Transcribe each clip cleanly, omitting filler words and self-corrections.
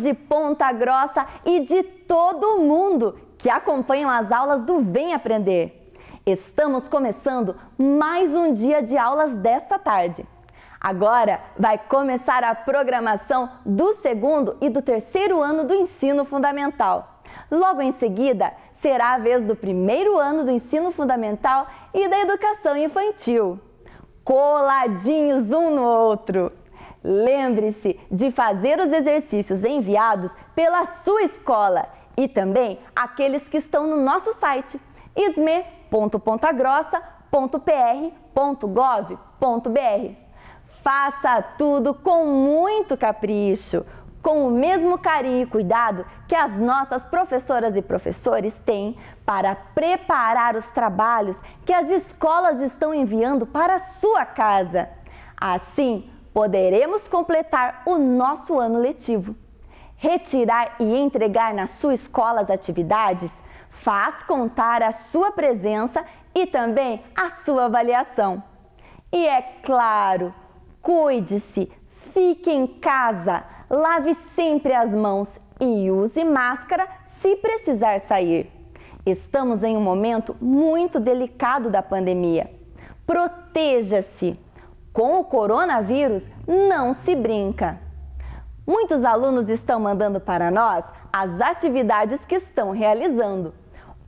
de Ponta Grossa e de todo o mundo que acompanham as aulas do Vem Aprender. Estamos começando mais um dia de aulas desta tarde. Agora vai começar a programação do segundo e do terceiro ano do ensino fundamental. Logo em seguida, será a vez do primeiro ano do ensino fundamental e da educação infantil. Coladinhos um no outro. Lembre-se de fazer os exercícios enviados pela sua escola e também aqueles que estão no nosso site isme.pontagrossa.pr.gov.br. Faça tudo com muito capricho, com o mesmo carinho e cuidado que as nossas professoras e professores têm para preparar os trabalhos que as escolas estão enviando para a sua casa. Assim, poderemos completar o nosso ano letivo. Retirar e entregar na sua escola as atividades faz contar a sua presença e também a sua avaliação. E é claro, cuide-se, fique em casa, lave sempre as mãos e use máscara se precisar sair. Estamos em um momento muito delicado da pandemia. Proteja-se. Com o coronavírus não se brinca. Muitos alunos estão mandando para nós as atividades que estão realizando.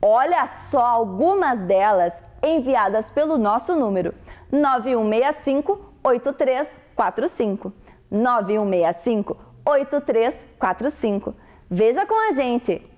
Olha só algumas delas enviadas pelo nosso número 9165-8345. 9165-8345. Veja com a gente!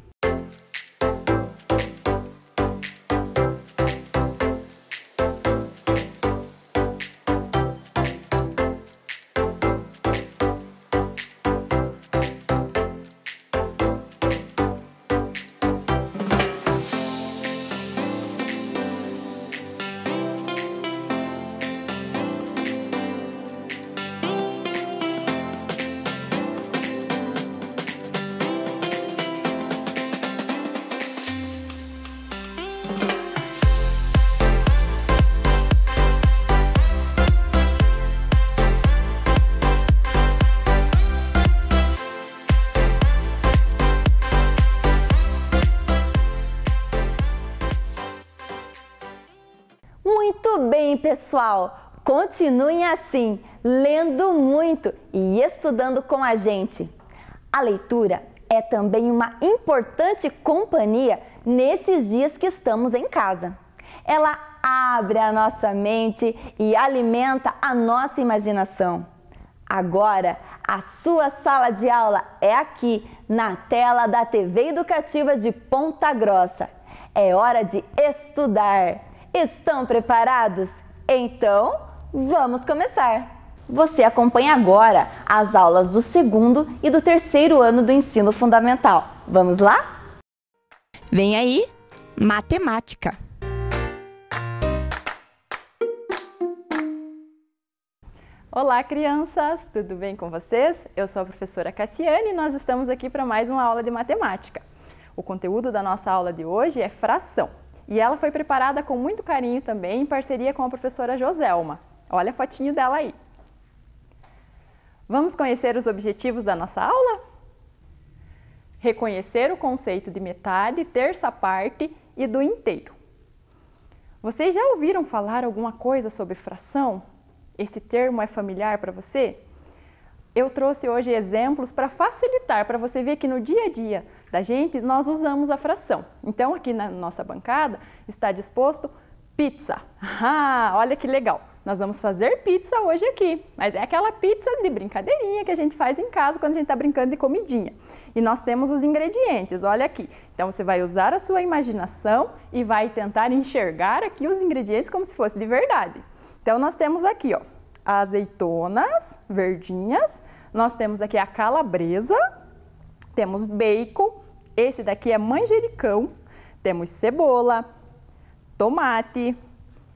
Muito bem, pessoal! Continuem assim, lendo muito e estudando com a gente. A leitura é também uma importante companhia nesses dias que estamos em casa. Ela abre a nossa mente e alimenta a nossa imaginação. Agora, a sua sala de aula é aqui, na tela da TV Educativa de Ponta Grossa. É hora de estudar. Estão preparados? Então, vamos começar! Você acompanha agora as aulas do segundo e do terceiro ano do ensino fundamental. Vamos lá? Vem aí, matemática! Olá, crianças! Tudo bem com vocês? Eu sou a professora Cassiane e nós estamos aqui para mais uma aula de matemática. O conteúdo da nossa aula de hoje é fração. E ela foi preparada com muito carinho também, em parceria com a professora Joselma. Olha a fotinho dela aí. Vamos conhecer os objetivos da nossa aula? Reconhecer o conceito de metade, terça parte e do inteiro. Vocês já ouviram falar alguma coisa sobre fração? Esse termo é familiar para você? Eu trouxe hoje exemplos para facilitar, para você ver que no dia a dia da gente nós usamos a fração. Então aqui na nossa bancada está disposto pizza. Ah, olha que legal! Nós vamos fazer pizza hoje aqui, mas é aquela pizza de brincadeirinha que a gente faz em casa quando a gente está brincando de comidinha. E nós temos os ingredientes, olha aqui. Então você vai usar a sua imaginação e vai tentar enxergar aqui os ingredientes como se fosse de verdade. Então nós temos aqui, ó, azeitonas verdinhas, nós temos aqui a calabresa, temos bacon, esse daqui é manjericão, temos cebola, tomate,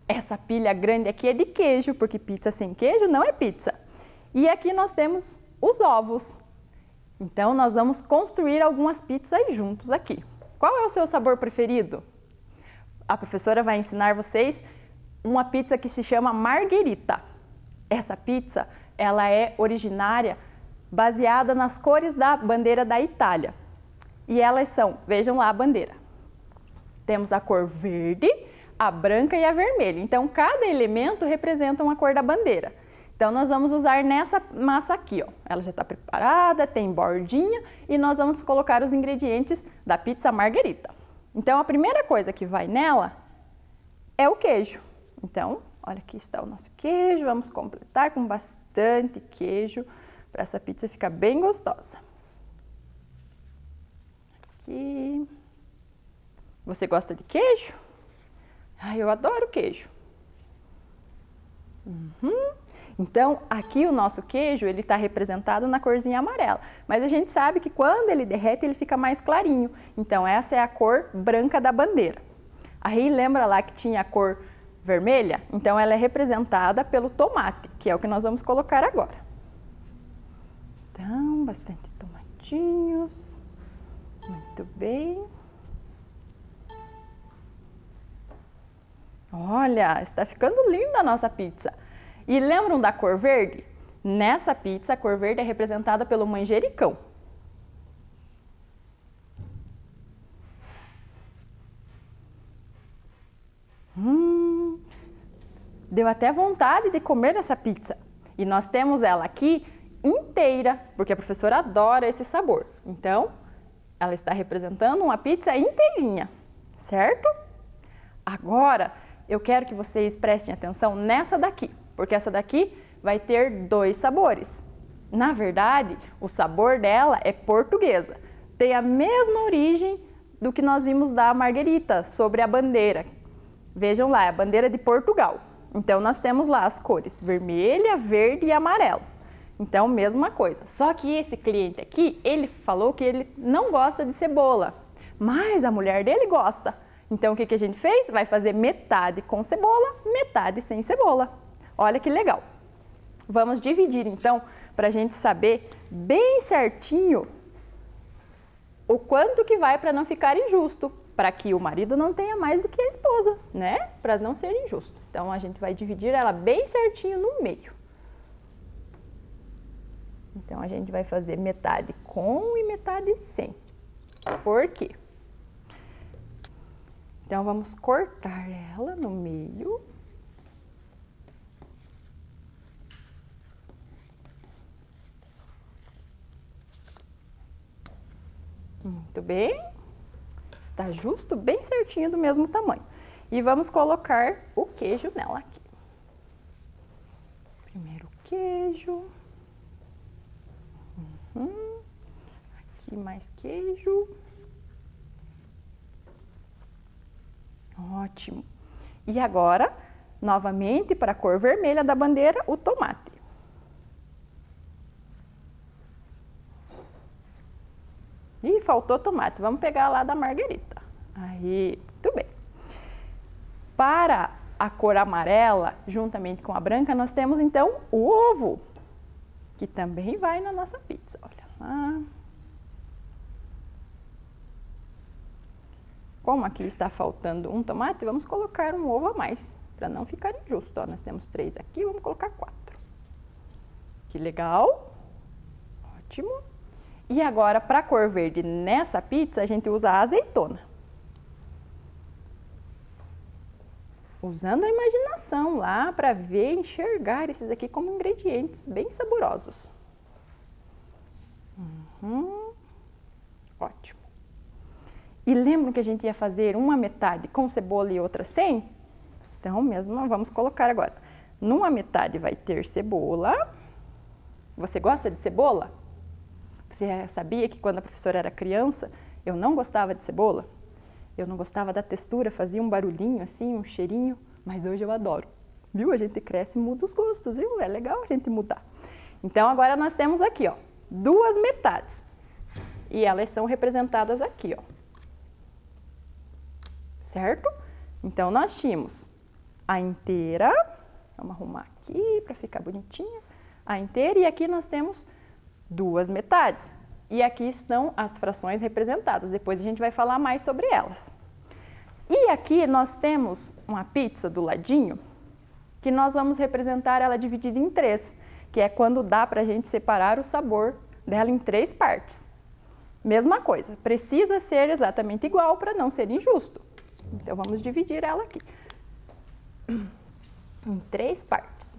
essa pilha grande aqui é de queijo, porque pizza sem queijo não é pizza. E aqui nós temos os ovos. Então nós vamos construir algumas pizzas juntos aqui. Qual é o seu sabor preferido? A professora vai ensinar vocês uma pizza que se chama marguerita. Essa pizza, ela é originária baseada nas cores da bandeira da Itália. E elas são, vejam lá a bandeira. Temos a cor verde, a branca e a vermelha. Então, cada elemento representa uma cor da bandeira. Então, nós vamos usar nessa massa aqui, ó. Ela já está preparada, tem bordinha e nós vamos colocar os ingredientes da pizza margherita. Então, a primeira coisa que vai nela é o queijo. Então, olha, aqui está o nosso queijo. Vamos completar com bastante queijo para essa pizza ficar bem gostosa. Aqui. Você gosta de queijo? Eu adoro queijo. Então, aqui o nosso queijo, ele está representado na corzinha amarela. Mas a gente sabe que quando ele derrete, ele fica mais clarinho. Então, essa é a cor branca da bandeira. Aí, lembra lá que tinha a cor vermelha? Então, ela é representada pelo tomate, que é o que nós vamos colocar agora. Então, bastante tomatinhos. Muito bem. Olha, está ficando linda a nossa pizza. E lembram da cor verde? Nessa pizza, a cor verde é representada pelo manjericão. Deu até vontade de comer essa pizza. E nós temos ela aqui inteira, porque a professora adora esse sabor. Então, ela está representando uma pizza inteirinha, certo? Agora, eu quero que vocês prestem atenção nessa daqui, porque essa daqui vai ter 2 sabores. Na verdade, o sabor dela é portuguesa. Tem a mesma origem do que nós vimos da margherita, sobre a bandeira. Vejam lá, é a bandeira de Portugal. Então, nós temos lá as cores vermelha, verde e amarelo. Então, mesma coisa. Só que esse cliente aqui, ele falou que ele não gosta de cebola, mas a mulher dele gosta. Então, o que a gente fez? Vai fazer metade com cebola, metade sem cebola. Olha que legal. Vamos dividir, então, para a gente saber bem certinho o quanto que vai para não ficar injusto, para que o marido não tenha mais do que a esposa, né? Para não ser injusto. Então, a gente vai dividir ela bem certinho no meio. Então, a gente vai fazer metade com e metade sem. Por quê? Então, vamos cortar ela no meio. Muito bem. Está justo, bem certinho, do mesmo tamanho. E vamos colocar o queijo nela aqui. Primeiro o queijo. Aqui mais queijo. Ótimo. E agora, novamente, para a cor vermelha da bandeira, o tomate. Ih, faltou tomate. Vamos pegar lá da margherita. Aí, muito bem. Para a cor amarela, juntamente com a branca, nós temos, então, o ovo, que também vai na nossa pizza. Olha lá. Como aqui está faltando um tomate, vamos colocar um ovo a mais, para não ficar injusto. Ó, nós temos 3 aqui, vamos colocar 4. Que legal. Ótimo. E agora, para a cor verde nessa pizza, a gente usa a azeitona. Usando a imaginação lá para ver, enxergar esses aqui como ingredientes bem saborosos. Ótimo. E lembram que a gente ia fazer uma metade com cebola e outra sem? Então, mesmo vamos colocar agora. Numa metade vai ter cebola. Você gosta de cebola? Você sabia que quando a professora era criança, eu não gostava de cebola? Eu não gostava da textura, fazia um barulhinho assim, um cheirinho, mas hoje eu adoro. Viu? A gente cresce e muda os gostos, viu? É legal a gente mudar. Então, agora nós temos aqui, ó, 2 metades. E elas são representadas aqui, ó. Certo? Então, nós tínhamos a inteira. Vamos arrumar aqui para ficar bonitinha. A inteira, e aqui nós temos 2 metades. E aqui estão as frações representadas. Depois a gente vai falar mais sobre elas. E aqui nós temos uma pizza do ladinho, que nós vamos representar ela dividida em 3, que é quando dá para a gente separar o sabor dela em 3 partes. Mesma coisa, precisa ser exatamente igual para não ser injusto. Então, vamos dividir ela aqui em 3 partes.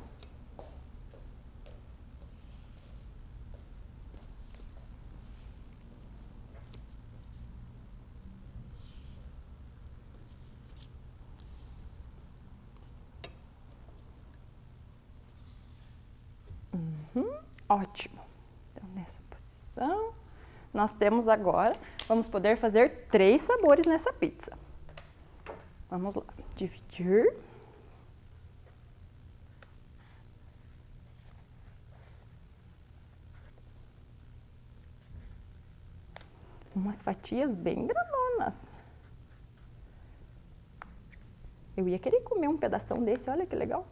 Ótimo. Então, nessa posição, nós temos agora, vamos poder fazer 3 sabores nessa pizza. Vamos lá, dividir. Umas fatias bem granonas. Eu ia querer comer um pedação desse, olha que legal.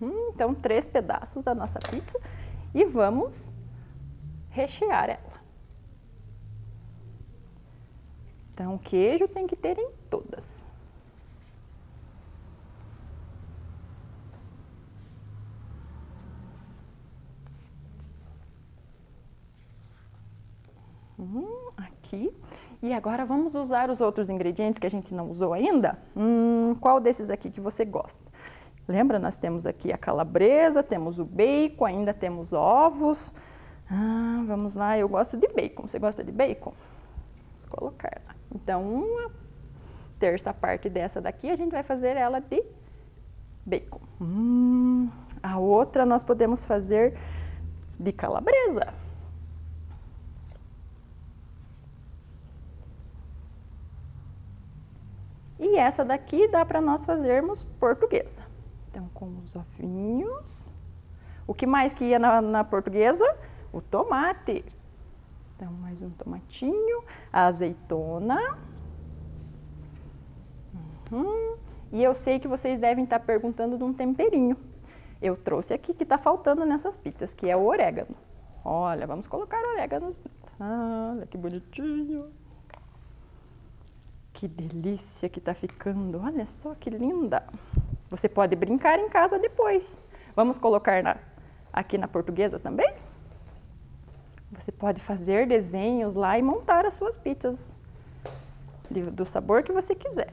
Então, 3 pedaços da nossa pizza e vamos rechear ela. Então, o queijo tem que ter em todas. Aqui. E agora vamos usar os outros ingredientes que a gente não usou ainda. Qual desses aqui que você gosta? Lembra, nós temos aqui a calabresa, temos o bacon, ainda temos ovos. Vamos lá, eu gosto de bacon. Você gosta de bacon? Vou colocar lá. Então, uma terça parte dessa daqui, a gente vai fazer ela de bacon. A outra nós podemos fazer de calabresa. E essa daqui dá para nós fazermos portuguesa. Então, com os ovinhos. O que mais que ia na portuguesa? O tomate. Então, mais um tomatinho, a azeitona. E eu sei que vocês devem estar perguntando de um temperinho. Eu trouxe aqui que está faltando nessas pizzas, que é o orégano. Olha, vamos colocar oréganos. Olha que bonitinho. Que delícia que está ficando. Olha só que linda. Você pode brincar em casa depois. Vamos colocar aqui na portuguesa também? Você pode fazer desenhos lá e montar as suas pizzas do sabor que você quiser.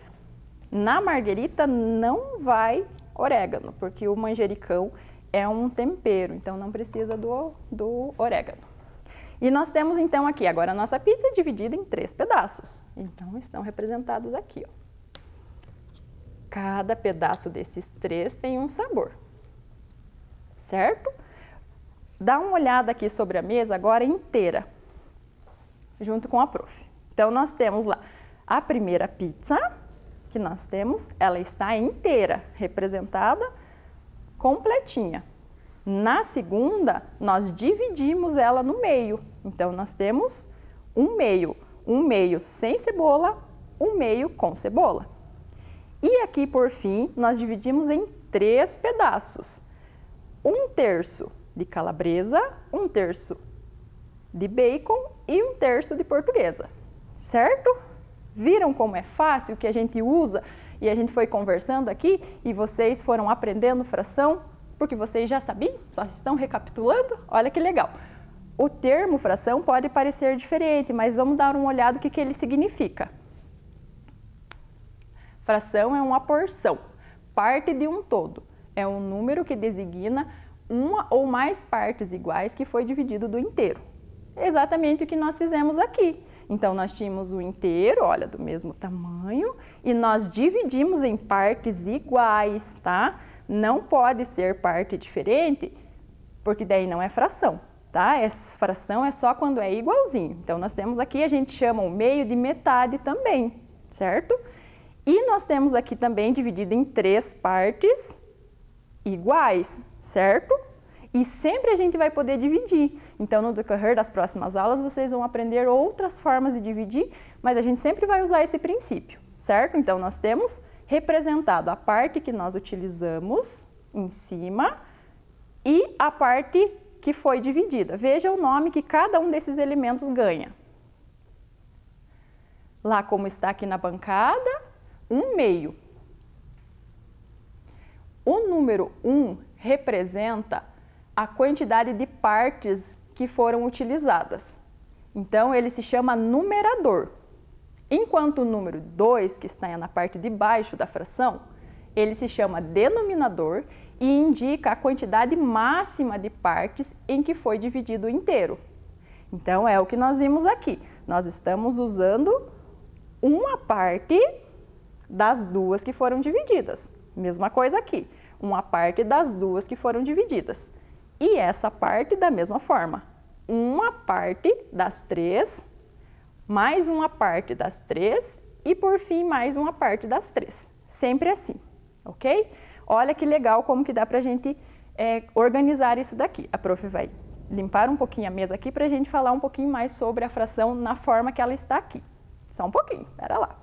Na marguerita não vai orégano, porque o manjericão é um tempero, então não precisa do orégano. E nós temos então aqui, agora a nossa pizza é dividida em 3 pedaços. Então estão representados aqui, ó. Cada pedaço desses 3 tem um sabor, certo? Dá uma olhada aqui sobre a mesa agora inteira, junto com a prof. Então, nós temos lá a primeira pizza que nós temos, ela está inteira, representada, completinha. Na segunda, nós dividimos ela no meio. Então, nós temos um meio sem cebola, um meio com cebola. E aqui, por fim, nós dividimos em 3 pedaços. 1/3 de calabresa, 1/3 de bacon e 1/3 de portuguesa, certo? Viram como é fácil que a gente usa e a gente foi conversando aqui e vocês foram aprendendo fração porque vocês já sabiam? Só estão recapitulando? Olha que legal! O termo fração pode parecer diferente, mas vamos dar uma olhada no que ele significa. Fração é uma porção, parte de um todo. É um número que designa uma ou mais partes iguais que foi dividido do inteiro. É exatamente o que nós fizemos aqui. Então, nós tínhamos o inteiro, olha, do mesmo tamanho, e nós dividimos em partes iguais, tá? Não pode ser parte diferente, porque daí não é fração, tá? Fração é só quando é igualzinho. Então, nós temos aqui, a gente chama o meio de metade também, certo? E nós temos aqui também dividido em 3 partes iguais, certo? E sempre a gente vai poder dividir. Então, no decorrer das próximas aulas, vocês vão aprender outras formas de dividir, mas a gente sempre vai usar esse princípio, certo? Então, nós temos representado a parte que nós utilizamos em cima e a parte que foi dividida. Veja o nome que cada um desses elementos ganha. Lá, como está aqui na bancada, 1/2. número 1 representa a quantidade de partes que foram utilizadas. Então, ele se chama numerador. Enquanto o número 2, que está na parte de baixo da fração, ele se chama denominador e indica a quantidade máxima de partes em que foi dividido o inteiro. Então, é o que nós vimos aqui. Nós estamos usando uma parte das duas que foram divididas. Mesma coisa aqui, uma parte das duas que foram divididas. E essa parte da mesma forma, uma parte das 3, mais uma parte das 3 e, por fim, mais uma parte das 3. Sempre assim, ok? Olha que legal como que dá para a gente organizar isso daqui. A prof vai limpar um pouquinho a mesa aqui para a gente falar um pouquinho mais sobre a fração na forma que ela está aqui. Só um pouquinho, espera lá.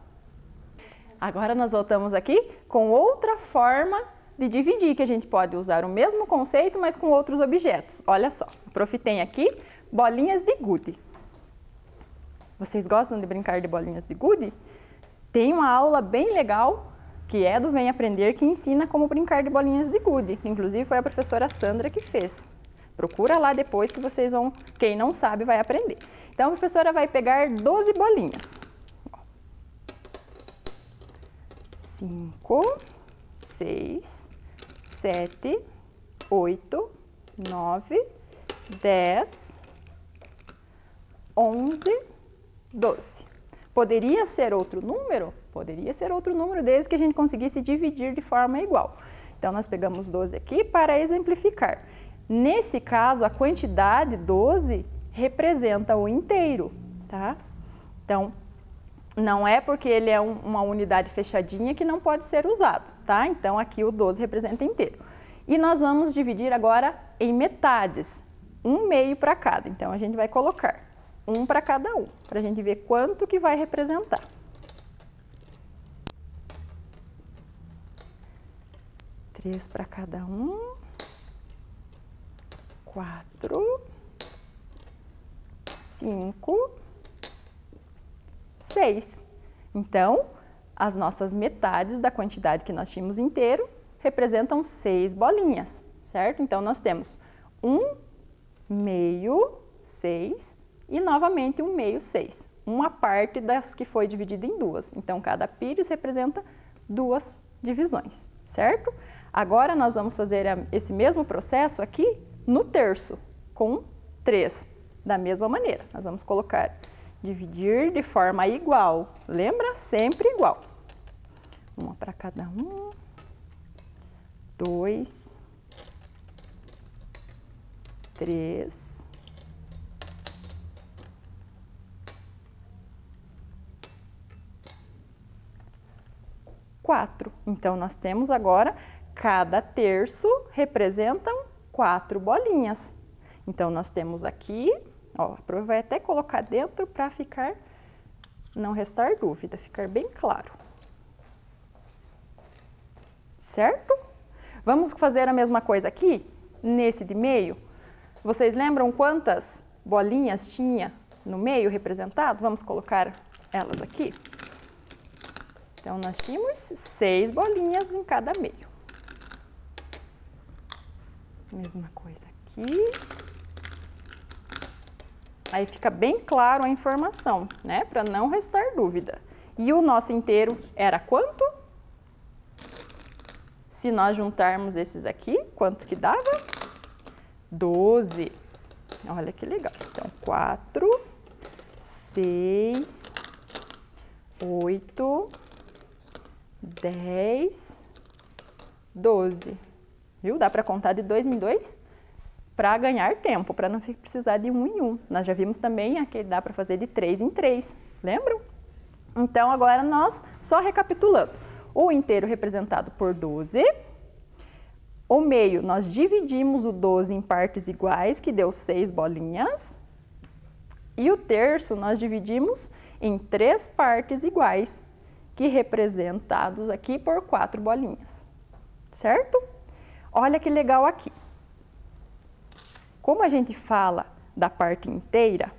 Agora nós voltamos aqui com outra forma de dividir, que a gente pode usar o mesmo conceito, mas com outros objetos. Olha só, a prof tem aqui bolinhas de gude. Vocês gostam de brincar de bolinhas de gude? Tem uma aula bem legal, que é do Vem Aprender, que ensina como brincar de bolinhas de gude. Inclusive foi a professora Sandra que fez. Procura lá depois que vocês vão, quem não sabe vai aprender. Então a professora vai pegar 12 bolinhas. 5, 6, 7, 8, 9, 10, 11, 12. Poderia ser outro número? Poderia ser outro número, desde que a gente conseguisse dividir de forma igual. Então, nós pegamos 12 aqui para exemplificar. Nesse caso, a quantidade 12 representa o inteiro, tá? Então, não é porque ele é uma unidade fechadinha que não pode ser usado, tá? Então, aqui o 12 representa inteiro. E nós vamos dividir agora em metades, 1/2 para cada. Então, a gente vai colocar 1 para cada um, para a gente ver quanto que vai representar. 3 para cada um, 4, 5, 6. Então, as nossas metades da quantidade que nós tínhamos inteiro representam 6 bolinhas, certo? Então, nós temos 1/2, 6 e novamente 1/2, 6. Uma parte das que foi dividida em duas. Então, cada pires representa 2 divisões, certo? Agora, nós vamos fazer esse mesmo processo aqui no terço, com 3. Da mesma maneira, nós vamos colocar, dividir de forma igual. Lembra? Sempre igual. 1 para cada um. 2. 3. 4. Então, nós temos agora, cada terço representam 4 bolinhas. Então, nós temos aqui, ó, a prof vai até colocar dentro para ficar, não restar dúvida, ficar bem claro. Certo? Vamos fazer a mesma coisa aqui, nesse de meio. Vocês lembram quantas bolinhas tinha no meio representado? Vamos colocar elas aqui. Então, nós tínhamos 6 bolinhas em cada meio. Mesma coisa aqui. Aí fica bem claro a informação, né? Para não restar dúvida. E o nosso inteiro era quanto? Se nós juntarmos esses aqui, quanto que dava? 12. Olha que legal. Então, 4, 6, 8, 10, 12. Viu? Dá para contar de 2 em 2 para ganhar tempo, para não precisar de 1 em 1. Nós já vimos também que dá para fazer de 3 em 3. Lembram? Então, agora nós, só recapitulando. O inteiro representado por 12. O meio, nós dividimos o 12 em partes iguais, que deu 6 bolinhas. E o terço, nós dividimos em 3 partes iguais, que representados aqui por 4 bolinhas. Certo? Olha que legal aqui. Como a gente fala da parte inteira,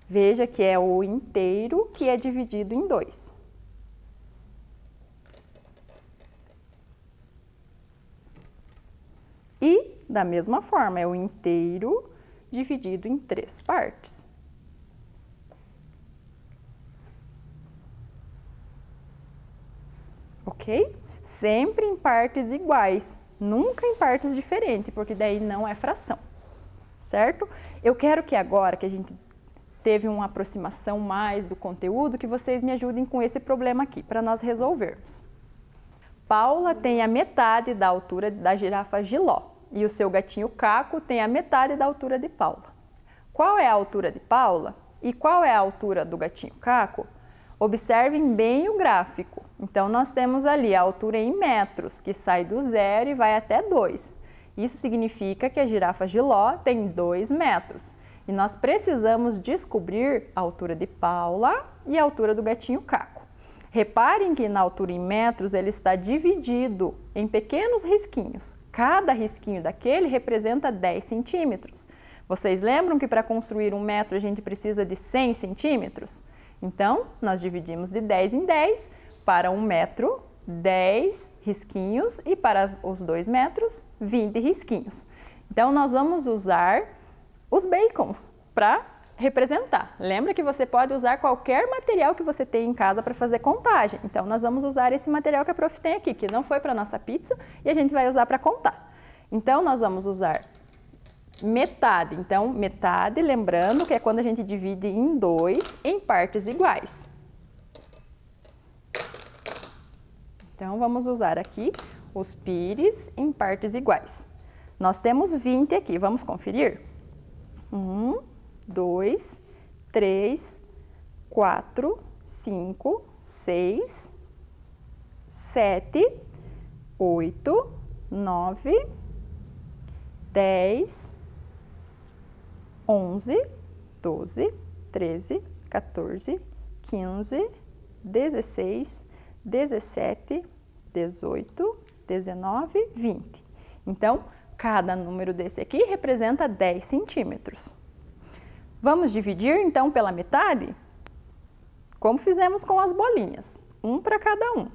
veja que é o inteiro que é dividido em 2. Da mesma forma, é o inteiro dividido em 3 partes. Ok? Sempre em partes iguais, nunca em partes diferentes, porque daí não é fração, certo? Eu quero que agora que a gente teve uma aproximação mais do conteúdo, que vocês me ajudem com esse problema aqui, para nós resolvermos. Paula tem a metade da altura da girafa Giló e o seu gatinho Caco tem a metade da altura de Paula. Qual é a altura de Paula e qual é a altura do gatinho Caco? Observem bem o gráfico. Então, nós temos ali a altura em metros, que sai do 0 e vai até 2. Isso significa que a girafa Giló tem 2 metros. E nós precisamos descobrir a altura de Paula e a altura do gatinho Caco. Reparem que na altura em metros ele está dividido em pequenos risquinhos. Cada risquinho daquele representa 10 centímetros. Vocês lembram que para construir 1 metro a gente precisa de 100 centímetros? Então, nós dividimos de 10 em 10, para 1 metro, 10 risquinhos e para os 2 metros, 20 risquinhos. Então, nós vamos usar os bacons para representar. Lembra que você pode usar qualquer material que você tem em casa para fazer contagem. Então, nós vamos usar esse material que a prof tem aqui, que não foi para a nossa pizza, e a gente vai usar para contar. Então, nós vamos usar metade. Então, metade, lembrando que é quando a gente divide em 2 em partes iguais. Então, vamos usar aqui os pires em partes iguais. Nós temos 20 aqui, vamos conferir? 1, 2, 3, 4, 5, 6, 7, 8, 9, 10, 11, 12, 13, 14, 15, 16, 17, 18, 19, 20. Então, cada número desse aqui representa 10 centímetros. Vamos dividir, então, pela metade? Como fizemos com as bolinhas. 1 para cada um.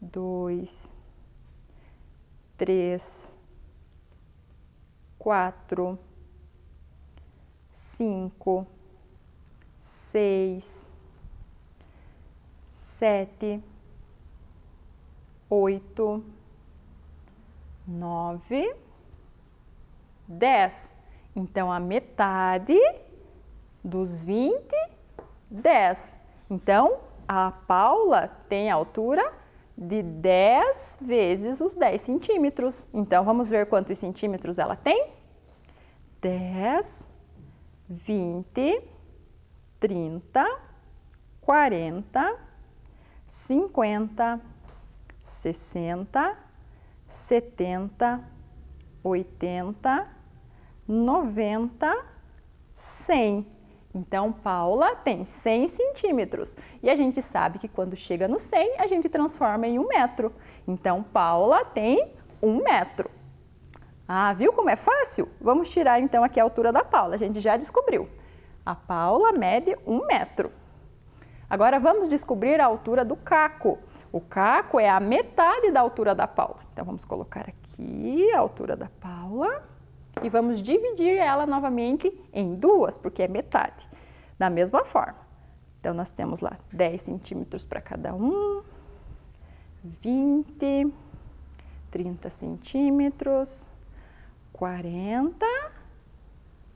2, 3, 4, 5, 6, 7, 8, 9, 10. Então, a metade dos 20, 10. Então, a Paula tem a altura de 10 vezes os 10 centímetros. Então, vamos ver quantos centímetros ela tem? 10, 20, 30, 40, 50, 60, 70, 80, 90, 100. Então, Paula tem 100 centímetros. E a gente sabe que quando chega no 100, a gente transforma em 1 metro. Então, Paula tem 1 metro. Ah, viu como é fácil? Vamos tirar então aqui a altura da Paula. A gente já descobriu. A Paula mede 1 metro. Agora, vamos descobrir a altura do Caco. O Caco é a metade da altura da Paula. Então, vamos colocar aqui a altura da Paula e vamos dividir ela novamente em 2, porque é metade. Da mesma forma. Então, nós temos lá 10 centímetros para cada um, 20, 30 centímetros, 40,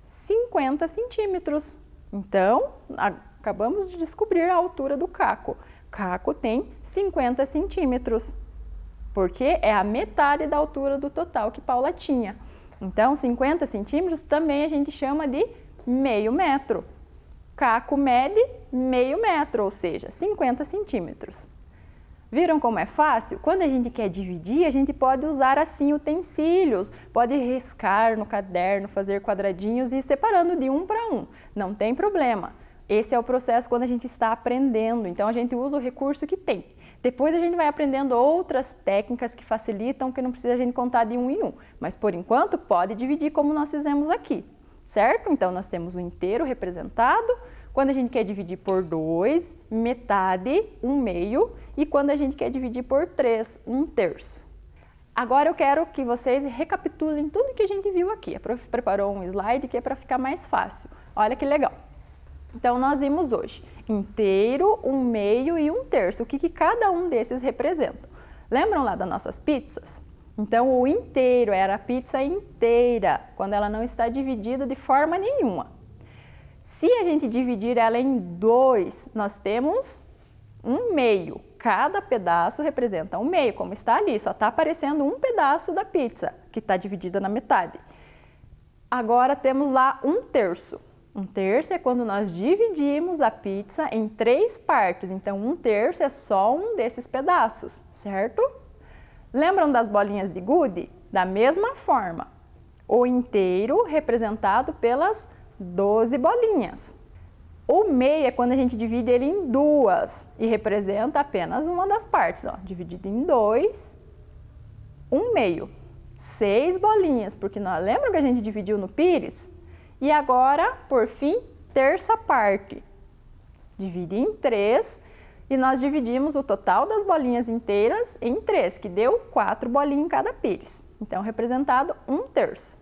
50 centímetros. Então, acabamos de descobrir a altura do Caco. Caco tem 50 centímetros, porque é a metade da altura do total que Paula tinha. Então, 50 centímetros também a gente chama de meio metro. Caco mede meio metro, ou seja, 50 centímetros. Viram como é fácil? Quando a gente quer dividir, a gente pode usar assim utensílios, pode riscar no caderno, fazer quadradinhos e ir separando de 1 para 1. Não tem problema. Esse é o processo quando a gente está aprendendo, então a gente usa o recurso que tem. Depois a gente vai aprendendo outras técnicas que facilitam, que não precisa a gente contar de 1 em 1. Mas por enquanto pode dividir como nós fizemos aqui, certo? Então nós temos o inteiro representado. Quando a gente quer dividir por 2, metade, 1 meio. E quando a gente quer dividir por 3, 1 terço. Agora eu quero que vocês recapitulem tudo que a gente viu aqui. A prof preparou um slide que é para ficar mais fácil. Olha que legal. Então, nós vimos hoje inteiro, 1/2 e 1/3. O que cada um desses representa? Lembram lá das nossas pizzas? Então, o inteiro era a pizza inteira, quando ela não está dividida de forma nenhuma. Se a gente dividir ela em 2, nós temos 1/2. Cada pedaço representa 1/2, como está ali, só está aparecendo um pedaço da pizza, que está dividida na metade. Agora temos lá 1/3. 1/3 é quando nós dividimos a pizza em 3 partes, então 1/3 é só um desses pedaços, certo? Lembram das bolinhas de gude? Da mesma forma, o inteiro representado pelas 12 bolinhas. O meio é quando a gente divide ele em 2 e representa apenas uma das partes, ó, dividido em 2, 1/2. 6 bolinhas, porque nós lembram que a gente dividiu no pires? E agora, por fim, 1/3 parte. Divide em 3 e nós dividimos o total das bolinhas inteiras em 3, que deu 4 bolinhas em cada pires. Então, representado 1/3.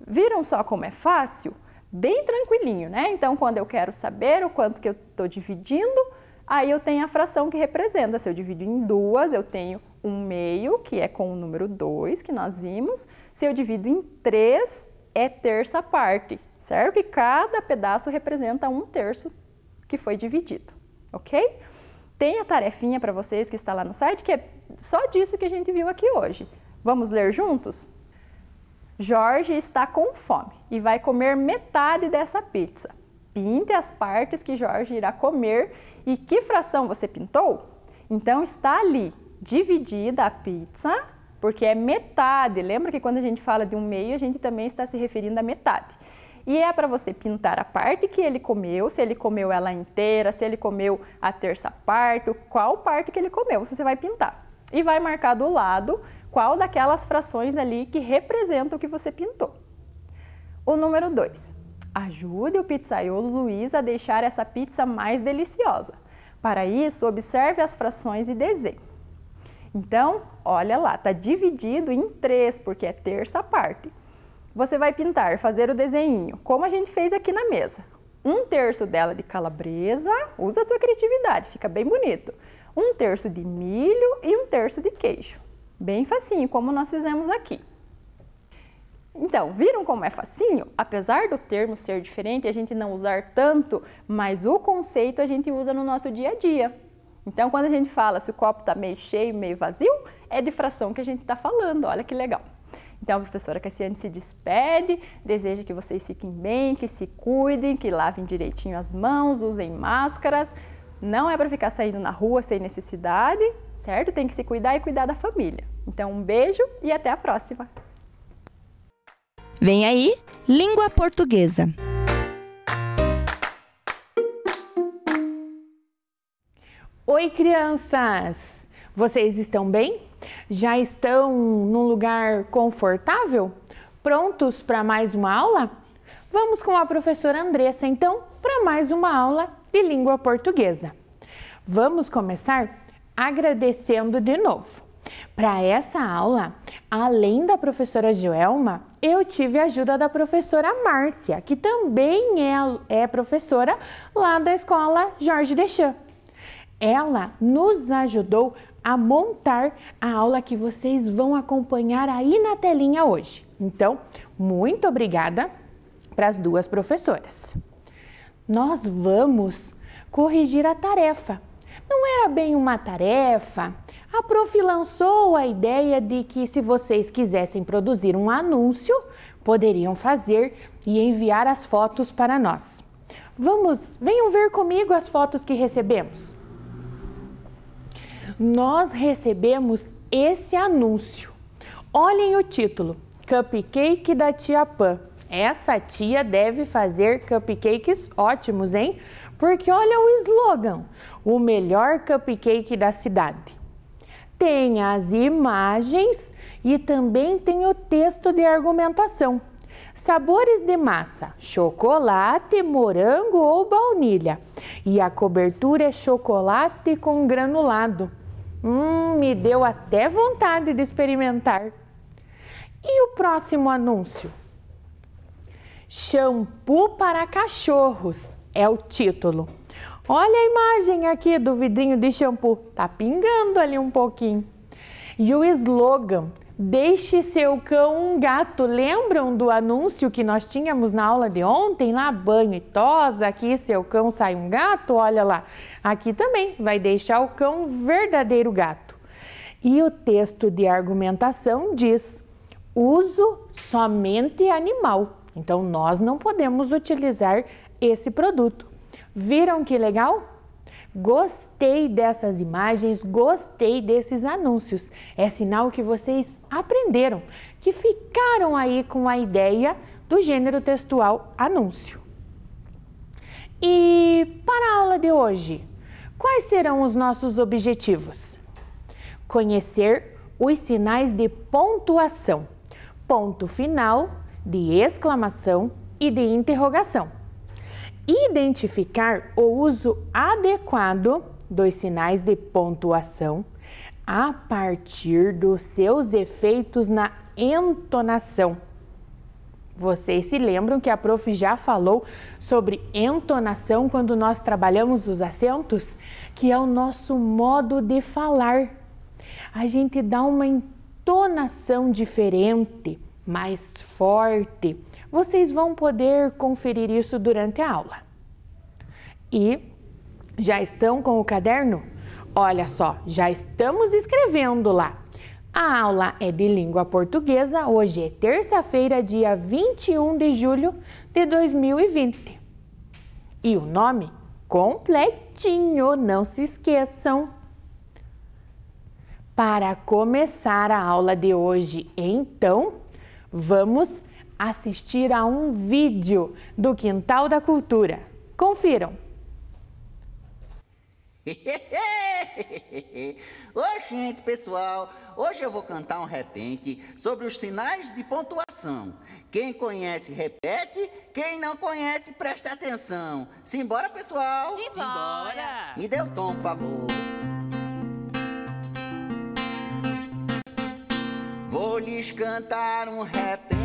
Viram só como é fácil? Bem tranquilinho, né? Então, quando eu quero saber o quanto que eu estou dividindo, aí eu tenho a fração que representa. Se eu divido em 2, eu tenho 1/2, que é com o número 2, que nós vimos. Se eu divido em 3, é 1/3 parte, certo? E cada pedaço representa 1/3 que foi dividido, ok? Tem a tarefinha para vocês que está lá no site, que é só disso que a gente viu aqui hoje. Vamos ler juntos? Jorge está com fome e vai comer metade dessa pizza. Pinte as partes que Jorge irá comer e que fração você pintou? Então está ali, dividida a pizza, porque é metade. Lembra que quando a gente fala de 1/2, a gente também está se referindo à metade. E é para você pintar a parte que ele comeu, se ele comeu ela inteira, se ele comeu a 1/3 parte, qual parte que ele comeu, você vai pintar. E vai marcar do lado qual daquelas frações ali que representa o que você pintou. O número 2. Ajude o pizzaiolo Luiz a deixar essa pizza mais deliciosa. Para isso, observe as frações e desenhe. Então, olha lá, está dividido em 3, porque é 1/3 parte. Você vai pintar, fazer o desenho, como a gente fez aqui na mesa. 1/3 dela de calabresa, usa a tua criatividade, fica bem bonito. 1/3 de milho e 1/3 de queijo. Bem facinho, como nós fizemos aqui. Então, viram como é facinho? Apesar do termo ser diferente e a gente não usar tanto, mas o conceito a gente usa no nosso dia a dia. Então, quando a gente fala se o copo está meio cheio, meio vazio, é de fração que a gente está falando, olha que legal. Então, a professora Cassiane se despede, deseja que vocês fiquem bem, que se cuidem, que lavem direitinho as mãos, usem máscaras. Não é para ficar saindo na rua sem necessidade, certo? Tem que se cuidar e cuidar da família. Então, um beijo e até a próxima! Vem aí, língua portuguesa. Oi, crianças! Vocês estão bem? Já estão num lugar confortável? Prontos para mais uma aula? Vamos com a professora Andressa, então, para mais uma aula de língua portuguesa. Vamos começar agradecendo de novo. Para essa aula, além da professora Joelma, eu tive a ajuda da professora Márcia, que também é professora lá da escola Jorge Deschamps. Ela nos ajudou a montar a aula que vocês vão acompanhar aí na telinha hoje. Então, muito obrigada para as duas professoras. Nós vamos corrigir a tarefa. Não era bem uma tarefa. A prof lançou a ideia de que se vocês quisessem produzir um anúncio, poderiam fazer e enviar as fotos para nós. Venham ver comigo as fotos que recebemos. Nós recebemos esse anúncio. Olhem o título, Cupcake da Tia Pan. Essa tia deve fazer cupcakes ótimos, hein? Porque olha o slogan, o melhor cupcake da cidade. Tem as imagens e também tem o texto de argumentação. Sabores de massa, chocolate, morango ou baunilha. E a cobertura é chocolate com granulado. Me deu até vontade de experimentar. E o próximo anúncio? Shampoo para cachorros é o título. Olha a imagem aqui do vidrinho de shampoo, tá pingando ali um pouquinho. E o slogan, deixe seu cão um gato. Lembram do anúncio que nós tínhamos na aula de ontem? Lá, banho e tosa, aqui seu cão sai um gato, olha lá. Aqui também vai deixar o cão um verdadeiro gato. E o texto de argumentação diz, uso somente animal. Então, nós não podemos utilizar esse produto. Viram que legal? Gostei dessas imagens, gostei desses anúncios. É sinal que vocês aprenderam, que ficaram aí com a ideia do gênero textual anúncio. E para a aula de hoje, quais serão os nossos objetivos? Conhecer os sinais de pontuação, ponto final, de exclamação e de interrogação. Identificar o uso adequado dos sinais de pontuação a partir dos seus efeitos na entonação. Vocês se lembram que a prof já falou sobre entonação quando nós trabalhamos os acentos? Que é o nosso modo de falar. A gente dá uma entonação diferente, mais forte. Vocês vão poder conferir isso durante a aula. E já estão com o caderno? Olha só, já estamos escrevendo lá. A aula é de língua portuguesa, hoje é terça-feira, dia 21 de julho de 2020. E o nome completinho, não se esqueçam. Para começar a aula de hoje, então, vamos assistir a um vídeo do Quintal da Cultura. Confiram! Oi, gente, pessoal! Hoje eu vou cantar um repente sobre os sinais de pontuação. Quem conhece, repete. Quem não conhece, presta atenção. Simbora, pessoal! Simbora! Me dê o tom, por favor. Vou lhes cantar um repente,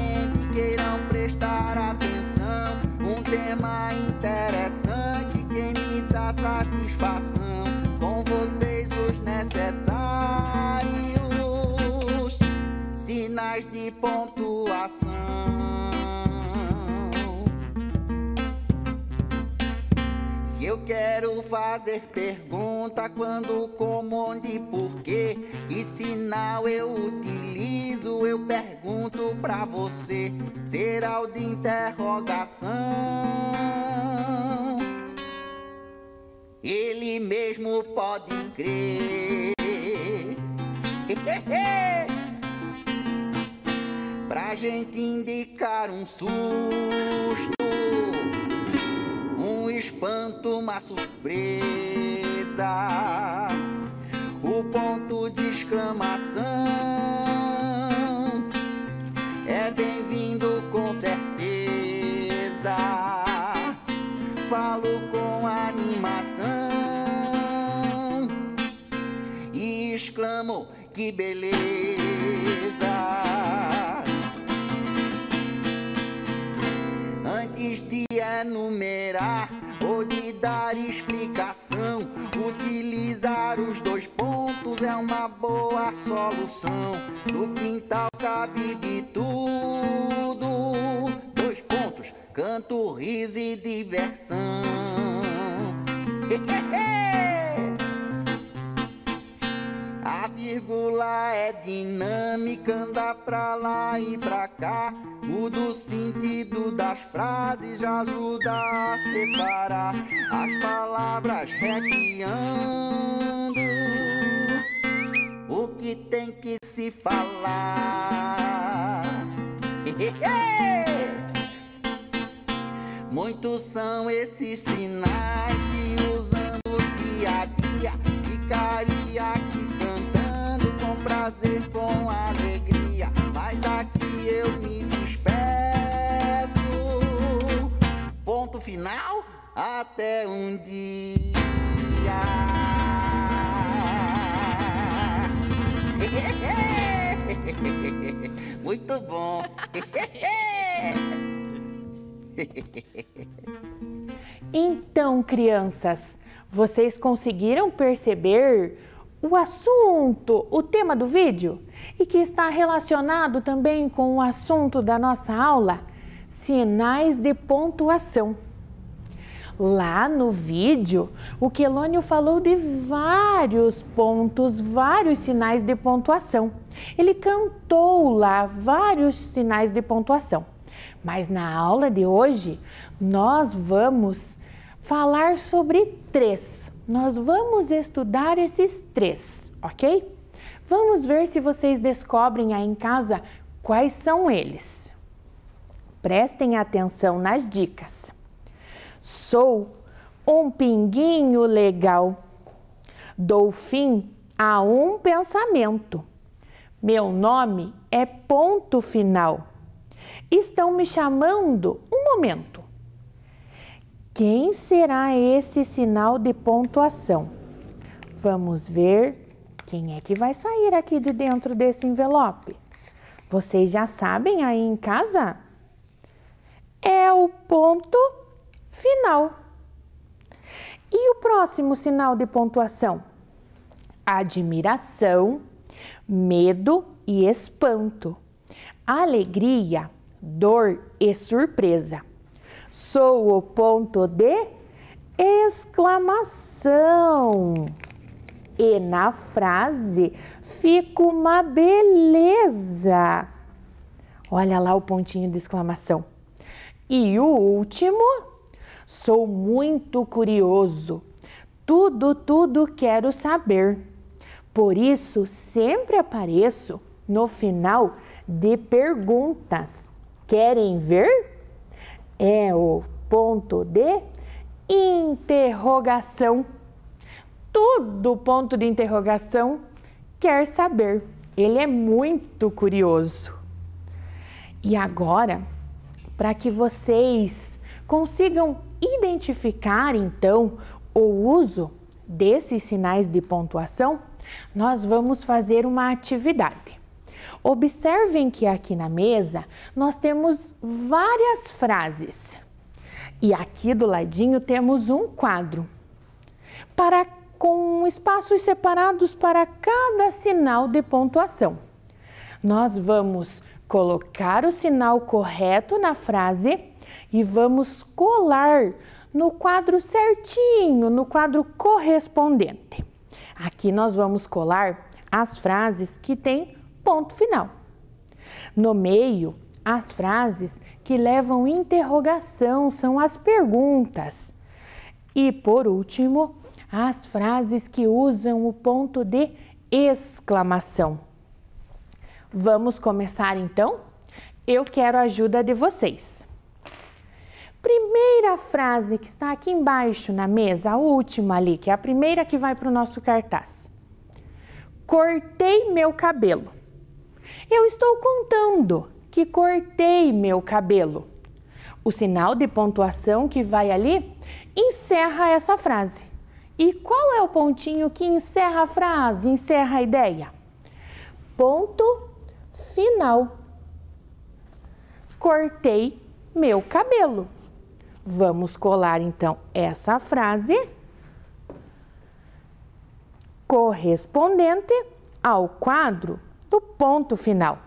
queiram prestar atenção. Um tema interessante, quem me dá satisfação. Com vocês os necessários sinais de pontuação. Se eu quero fazer pergunta, quando, como, onde, porquê, que sinal eu utilizo, eu pergunto pra você. Será o de interrogação. Ele mesmo pode crer. Pra gente indicar um susto, um espanto, uma surpresa, o ponto de exclamação é bem-vindo com certeza. Falo com animação e exclamo, que beleza! Antes de enumerar ou de dar explicação, utilizar os dois pontos é uma boa solução. No quintal cabe de tudo. Dois pontos, canto, riso e diversão. A vírgula é dinâmica, anda pra lá e pra cá. Muda o sentido das frases, já ajuda a separar as palavras, recriando o que tem que se falar. Muitos são esses sinais que usando dia a dia ficaria aqui cantando com prazer, com alegria. Mas aqui eu me despeço. Ponto final, até um dia. Muito bom. Então, crianças, vocês conseguiram perceber o assunto, o tema do vídeo? E que está relacionado também com o assunto da nossa aula? Sinais de pontuação. Lá no vídeo, o Quelônio falou de vários pontos, vários sinais de pontuação. Ele cantou lá vários sinais de pontuação. Mas na aula de hoje, nós vamos falar sobre 3. Nós vamos estudar esses 3, ok? Vamos ver se vocês descobrem aí em casa quais são eles. Prestem atenção nas dicas. Sou um pinguinho legal, dou fim a um pensamento. Meu nome é ponto final. Estão me chamando um momento. Quem será esse sinal de pontuação? Vamos ver quem é que vai sair aqui de dentro desse envelope. Vocês já sabem aí em casa? É o ponto final. E o próximo sinal de pontuação? Admiração, medo e espanto. Alegria, dor e surpresa. Sou o ponto de exclamação. E na frase fica uma beleza. Olha lá o pontinho de exclamação. E o último, sou muito curioso. Tudo quero saber. Por isso sempre apareço no final de perguntas. Querem ver? É o ponto de interrogação. Todo ponto de interrogação quer saber. Ele é muito curioso. E agora, para que vocês consigam identificar então o uso desses sinais de pontuação, nós vamos fazer uma atividade. Observem que aqui na mesa nós temos várias frases e aqui do ladinho temos um quadro com espaços separados para cada sinal de pontuação. Nós vamos colocar o sinal correto na frase e vamos colar no quadro certinho, no quadro correspondente. Aqui nós vamos colar as frases que têm ponto final. No meio, as frases que levam interrogação, são as perguntas. E por último, as frases que usam o ponto de exclamação. Vamos começar então? Eu quero a ajuda de vocês. Primeira frase que está aqui embaixo na mesa, a última ali, que é a primeira que vai para o nosso cartaz. Cortei meu cabelo. Eu estou contando que cortei meu cabelo. O sinal de pontuação que vai ali encerra essa frase. E qual é o pontinho que encerra a frase, encerra a ideia? Ponto final. Cortei meu cabelo. Vamos colar então essa frase correspondente ao quadro do ponto final.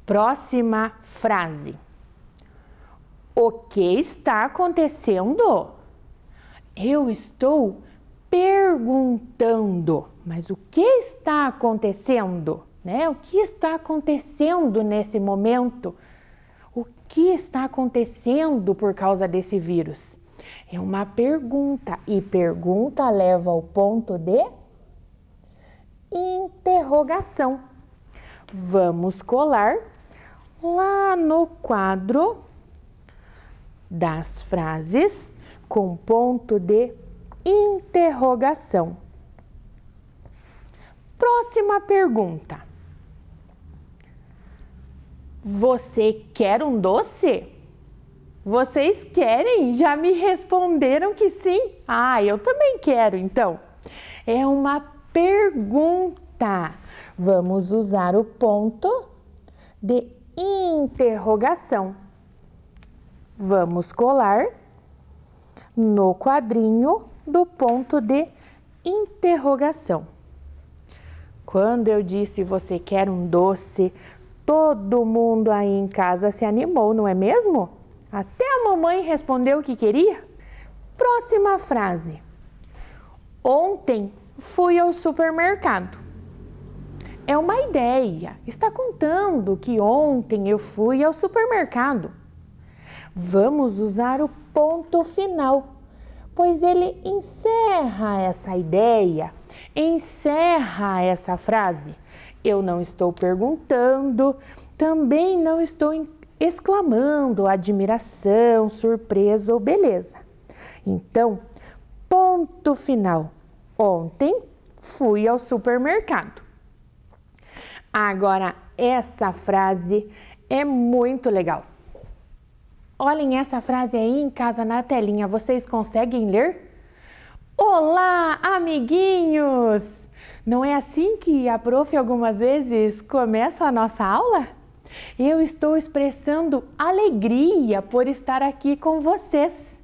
Próxima frase. O que está acontecendo? Eu estou perguntando, mas o que está acontecendo, né? O que está acontecendo nesse momento? O que está acontecendo por causa desse vírus? É uma pergunta e pergunta leva ao ponto de interrogação. Vamos colar lá no quadro das frases com ponto de interrogação. Próxima pergunta. Você quer um doce? Vocês querem? Já me responderam que sim. Ah, eu também quero, então. É uma pergunta. Vamos usar o ponto de interrogação. Vamos colar no quadrinho do ponto de interrogação. Quando eu disse você quer um doce, todo mundo aí em casa se animou, não é mesmo? Até a mamãe respondeu o que queria. Próxima frase. Ontem fui ao supermercado. É uma ideia. Está contando que ontem eu fui ao supermercado. Vamos usar o ponto final, pois ele encerra essa ideia, encerra essa frase. Eu não estou perguntando, também não estou exclamando admiração, surpresa ou beleza. Então, ponto final. Ontem fui ao supermercado. Agora, essa frase é muito legal. Olhem essa frase aí em casa na telinha, vocês conseguem ler? Olá, amiguinhos! Não é assim que a prof algumas vezes começa a nossa aula? Eu estou expressando alegria por estar aqui com vocês.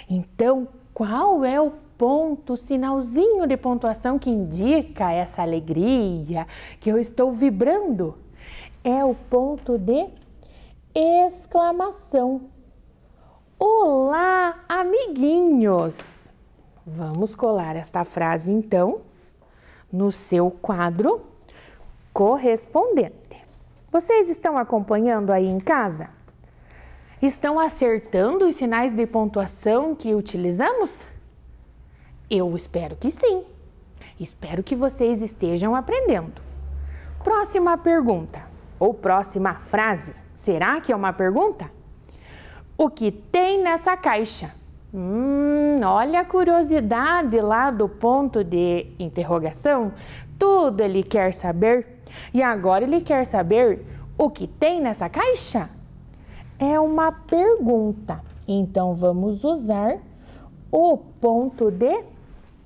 Então, qual é o ponto, sinalzinho de pontuação que indica essa alegria, que eu estou vibrando? É o ponto de exclamação. Olá, amiguinhos! Vamos colar esta frase, então, no seu quadro correspondente. Vocês estão acompanhando aí em casa? Estão acertando os sinais de pontuação que utilizamos? Eu espero que sim. Espero que vocês estejam aprendendo. Próxima pergunta, ou próxima frase. Será que é uma pergunta? O que tem nessa caixa? Olha a curiosidade lá do ponto de interrogação. Tudo ele quer saber. E agora ele quer saber o que tem nessa caixa? É uma pergunta. Então vamos usar o ponto de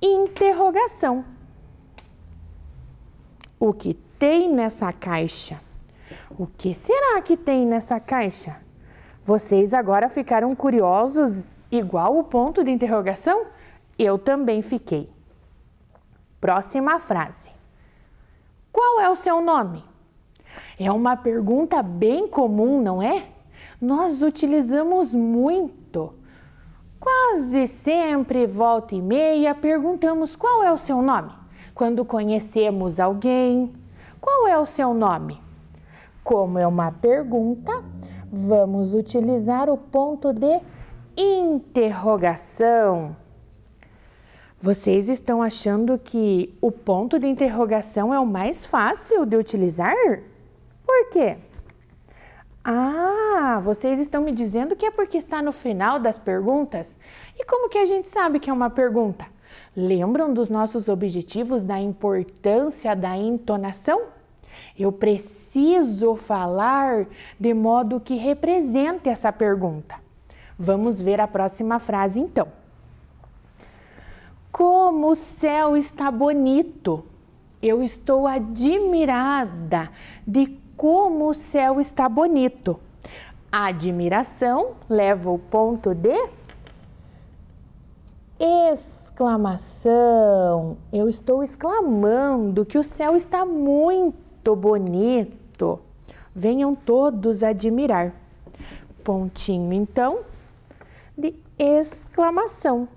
interrogação. O que tem nessa caixa? O que será que tem nessa caixa? Vocês agora ficaram curiosos igual o ponto de interrogação? Eu também fiquei. Próxima frase. Qual é o seu nome? É uma pergunta bem comum, não é? Nós utilizamos muito. Quase sempre, volta e meia, perguntamos qual é o seu nome. Quando conhecemos alguém, qual é o seu nome? Como é uma pergunta, vamos utilizar o ponto de interrogação. Vocês estão achando que o ponto de interrogação é o mais fácil de utilizar? Por quê? Vocês estão me dizendo que é porque está no final das perguntas? E como que a gente sabe que é uma pergunta? Lembram dos nossos objetivos da importância da entonação? Eu preciso falar de modo que represente essa pergunta. Vamos ver a próxima frase então. Como o céu está bonito! Eu estou admirada de como o céu está bonito. A admiração leva o ponto de exclamação. Eu estou exclamando que o céu está muito bonito. Venham todos admirar. Pontinho, então, de exclamação.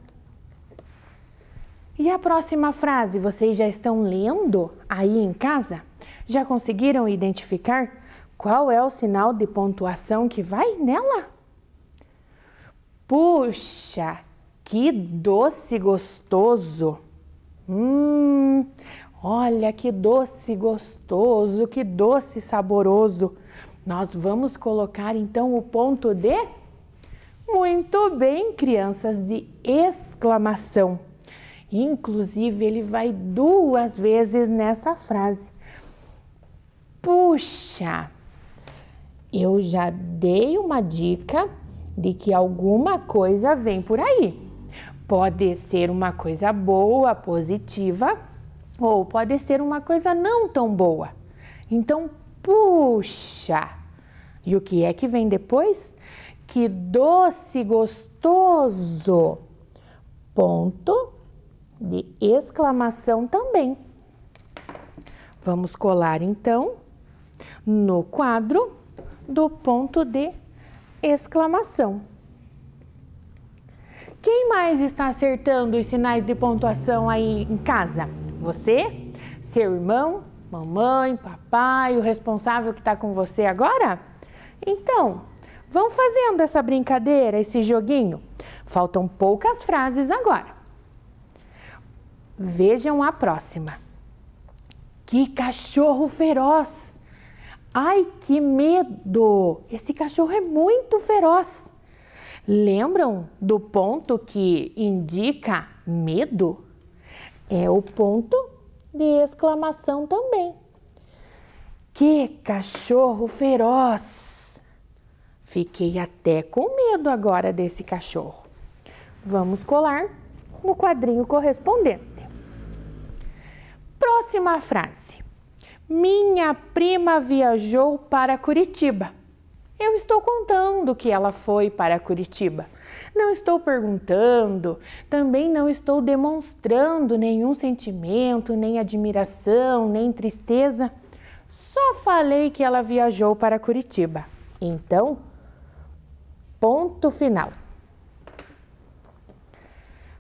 E a próxima frase, vocês já estão lendo aí em casa? Já conseguiram identificar qual é o sinal de pontuação que vai nela? Puxa, que doce gostoso! Olha que doce gostoso, que doce saboroso! Nós vamos colocar então o ponto de... Muito bem, crianças, de exclamação. Inclusive, ele vai 2 vezes nessa frase. Puxa, eu já dei uma dica de que alguma coisa vem por aí. Pode ser uma coisa boa, positiva, ou pode ser uma coisa não tão boa. Então, puxa! E o que é que vem depois? Que doce gostoso! Ponto de exclamação também. Vamos colar então no quadro do ponto de exclamação. Quem mais está acertando os sinais de pontuação aí em casa? Você? Seu irmão? Mamãe? Papai? O responsável que está com você agora? Então, vão fazendo essa brincadeira, esse joguinho. Faltam poucas frases agora. Vejam a próxima. Que cachorro feroz! Ai, que medo! Esse cachorro é muito feroz. Lembram do ponto que indica medo? É o ponto de exclamação também. Que cachorro feroz! Fiquei até com medo agora desse cachorro. Vamos colar no quadrinho correspondente. Próxima frase. Minha prima viajou para Curitiba. Eu estou contando que ela foi para Curitiba. Não estou perguntando, também não estou demonstrando nenhum sentimento, nem admiração, nem tristeza. Só falei que ela viajou para Curitiba. Então, ponto final.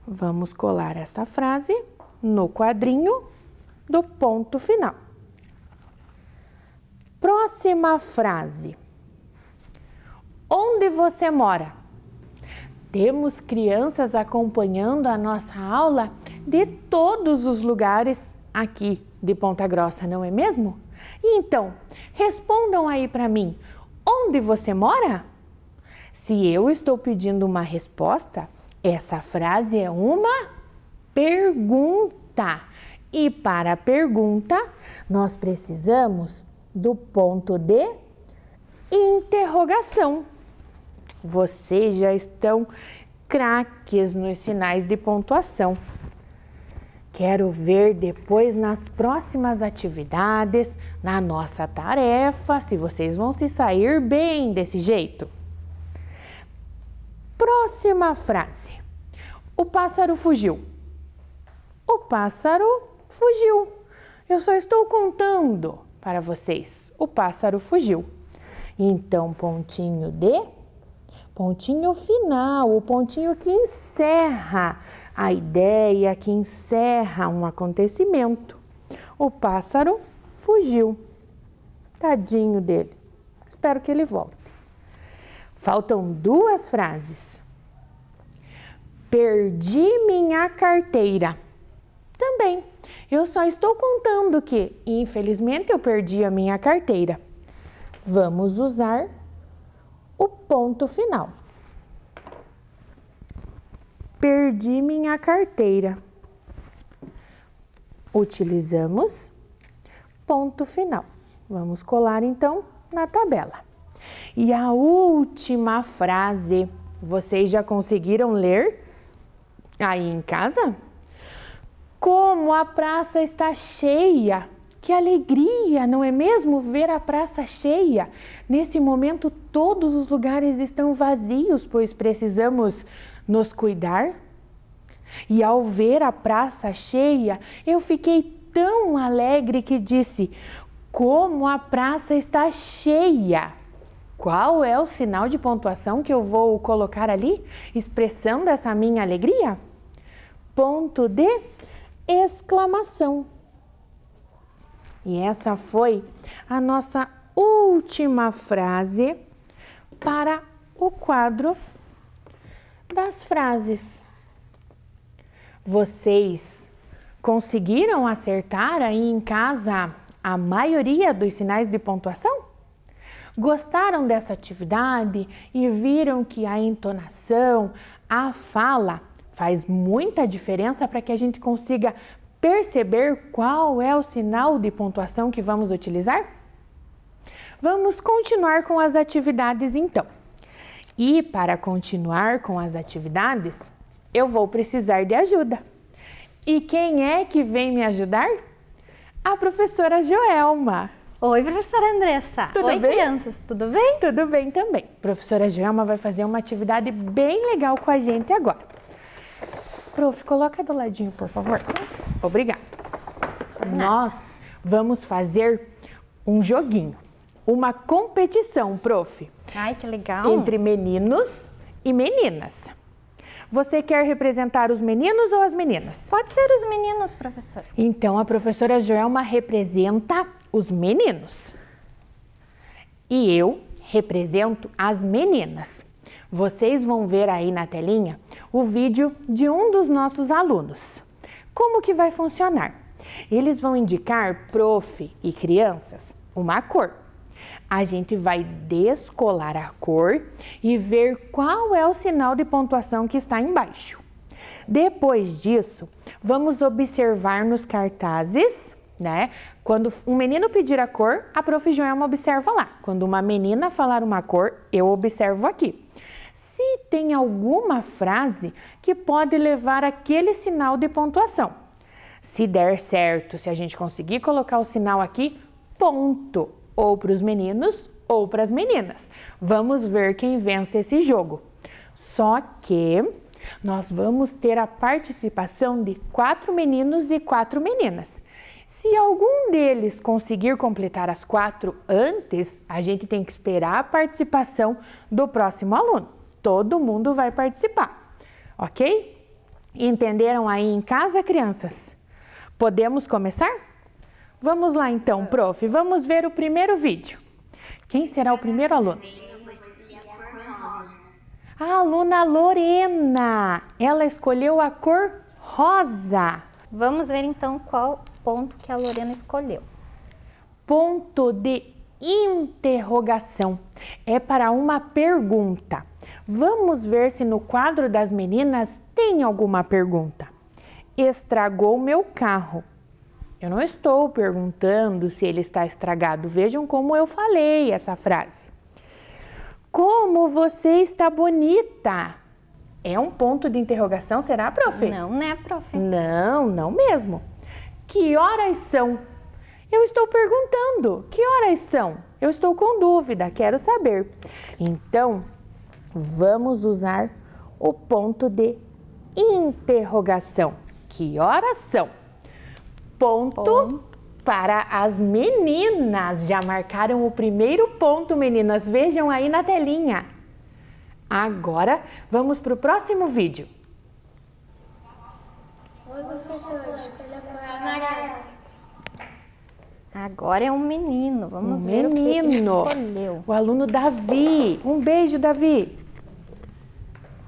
Vamos colar essa frase no quadrinho do ponto final. Próxima frase. Onde você mora? Temos crianças acompanhando a nossa aula de todos os lugares aqui de Ponta Grossa, não é mesmo? E então, respondam aí para mim, onde você mora? Se eu estou pedindo uma resposta, essa frase é uma pergunta. E para a pergunta, nós precisamos do ponto de interrogação. Vocês já estão craques nos sinais de pontuação. Quero ver depois nas próximas atividades, na nossa tarefa, se vocês vão se sair bem desse jeito. Próxima frase. O pássaro fugiu. O pássaro fugiu. Eu só estou contando para vocês. O pássaro fugiu. Então, pontinho final, o pontinho que encerra a ideia, que encerra um acontecimento. O pássaro fugiu. Tadinho dele. Espero que ele volte. Faltam duas frases. Perdi minha carteira. Também, eu só estou contando que, infelizmente, eu perdi a minha carteira. Vamos usar o ponto final. Perdi minha carteira. Utilizamos ponto final. Vamos colar então na tabela. E a última frase, vocês já conseguiram ler aí em casa? Como a praça está cheia! Que alegria, não é mesmo? Ver a praça cheia. Nesse momento, todos os lugares estão vazios, pois precisamos nos cuidar. E ao ver a praça cheia, eu fiquei tão alegre que disse: como a praça está cheia! Qual é o sinal de pontuação que eu vou colocar ali, expressando essa minha alegria? Ponto de exclamação. E essa foi a nossa última frase para o quadro das frases. Vocês conseguiram acertar aí em casa a maioria dos sinais de pontuação? Gostaram dessa atividade e viram que a entonação, a fala faz muita diferença para que a gente consiga perceber qual é o sinal de pontuação que vamos utilizar? Vamos continuar com as atividades então. E para continuar com as atividades, eu vou precisar de ajuda. E quem é que vem me ajudar? A professora Joelma. Oi, professora Andressa. Tudo Oi, bem? crianças, tudo bem? Tudo bem também. Professora Joelma vai fazer uma atividade bem legal com a gente agora. Prof, coloca do ladinho, por favor. Obrigada. Nós vamos fazer um joguinho, uma competição, prof. Ai, que legal. Entre meninos e meninas. Você quer representar os meninos ou as meninas? Pode ser os meninos, professora. Então, a professora Joelma representa os meninos. E eu represento as meninas. Vocês vão ver aí na telinha o vídeo de um dos nossos alunos. Como que vai funcionar? Eles vão indicar, prof e crianças, uma cor. A gente vai descolar a cor e ver qual é o sinal de pontuação que está embaixo. Depois disso, vamos observar nos cartazes, né? Quando um menino pedir a cor, a prof Joelma observa lá. Quando uma menina falar uma cor, eu observo aqui. Se tem alguma frase que pode levar aquele sinal de pontuação. Se der certo, se a gente conseguir colocar o sinal aqui, ponto. Ou para os meninos ou para as meninas. Vamos ver quem vence esse jogo. Só que nós vamos ter a participação de 4 meninos e 4 meninas. Se algum deles conseguir completar as 4 antes, a gente tem que esperar a participação do próximo aluno. Todo mundo vai participar, ok? Entenderam aí em casa, crianças? Podemos começar? Vamos lá então, prof. Vamos ver o primeiro vídeo. Quem será o primeiro aluno? Eu vou escolher a cor rosa. A aluna Lorena. Ela escolheu a cor rosa. Vamos ver então qual ponto que a Lorena escolheu. Ponto de interrogação. É para uma pergunta. Vamos ver se no quadro das meninas tem alguma pergunta. Estragou meu carro. Eu não estou perguntando se ele está estragado. Vejam como eu falei essa frase. Como você está bonita. É um ponto de interrogação, será, prof? Não, né, prof? Não, não mesmo. Que horas são? Eu estou perguntando. Que horas são? Eu estou com dúvida, quero saber. Então, vamos usar o ponto de interrogação. Que horas são? Ponto para as meninas. Já marcaram o primeiro ponto, meninas. Vejam aí na telinha. Agora, vamos para o próximo vídeo. Oi, professor, escolhi a cor amarela. Agora é um menino. Vamos ver o que ele Menino. escolheu. O aluno Davi. Um beijo, Davi.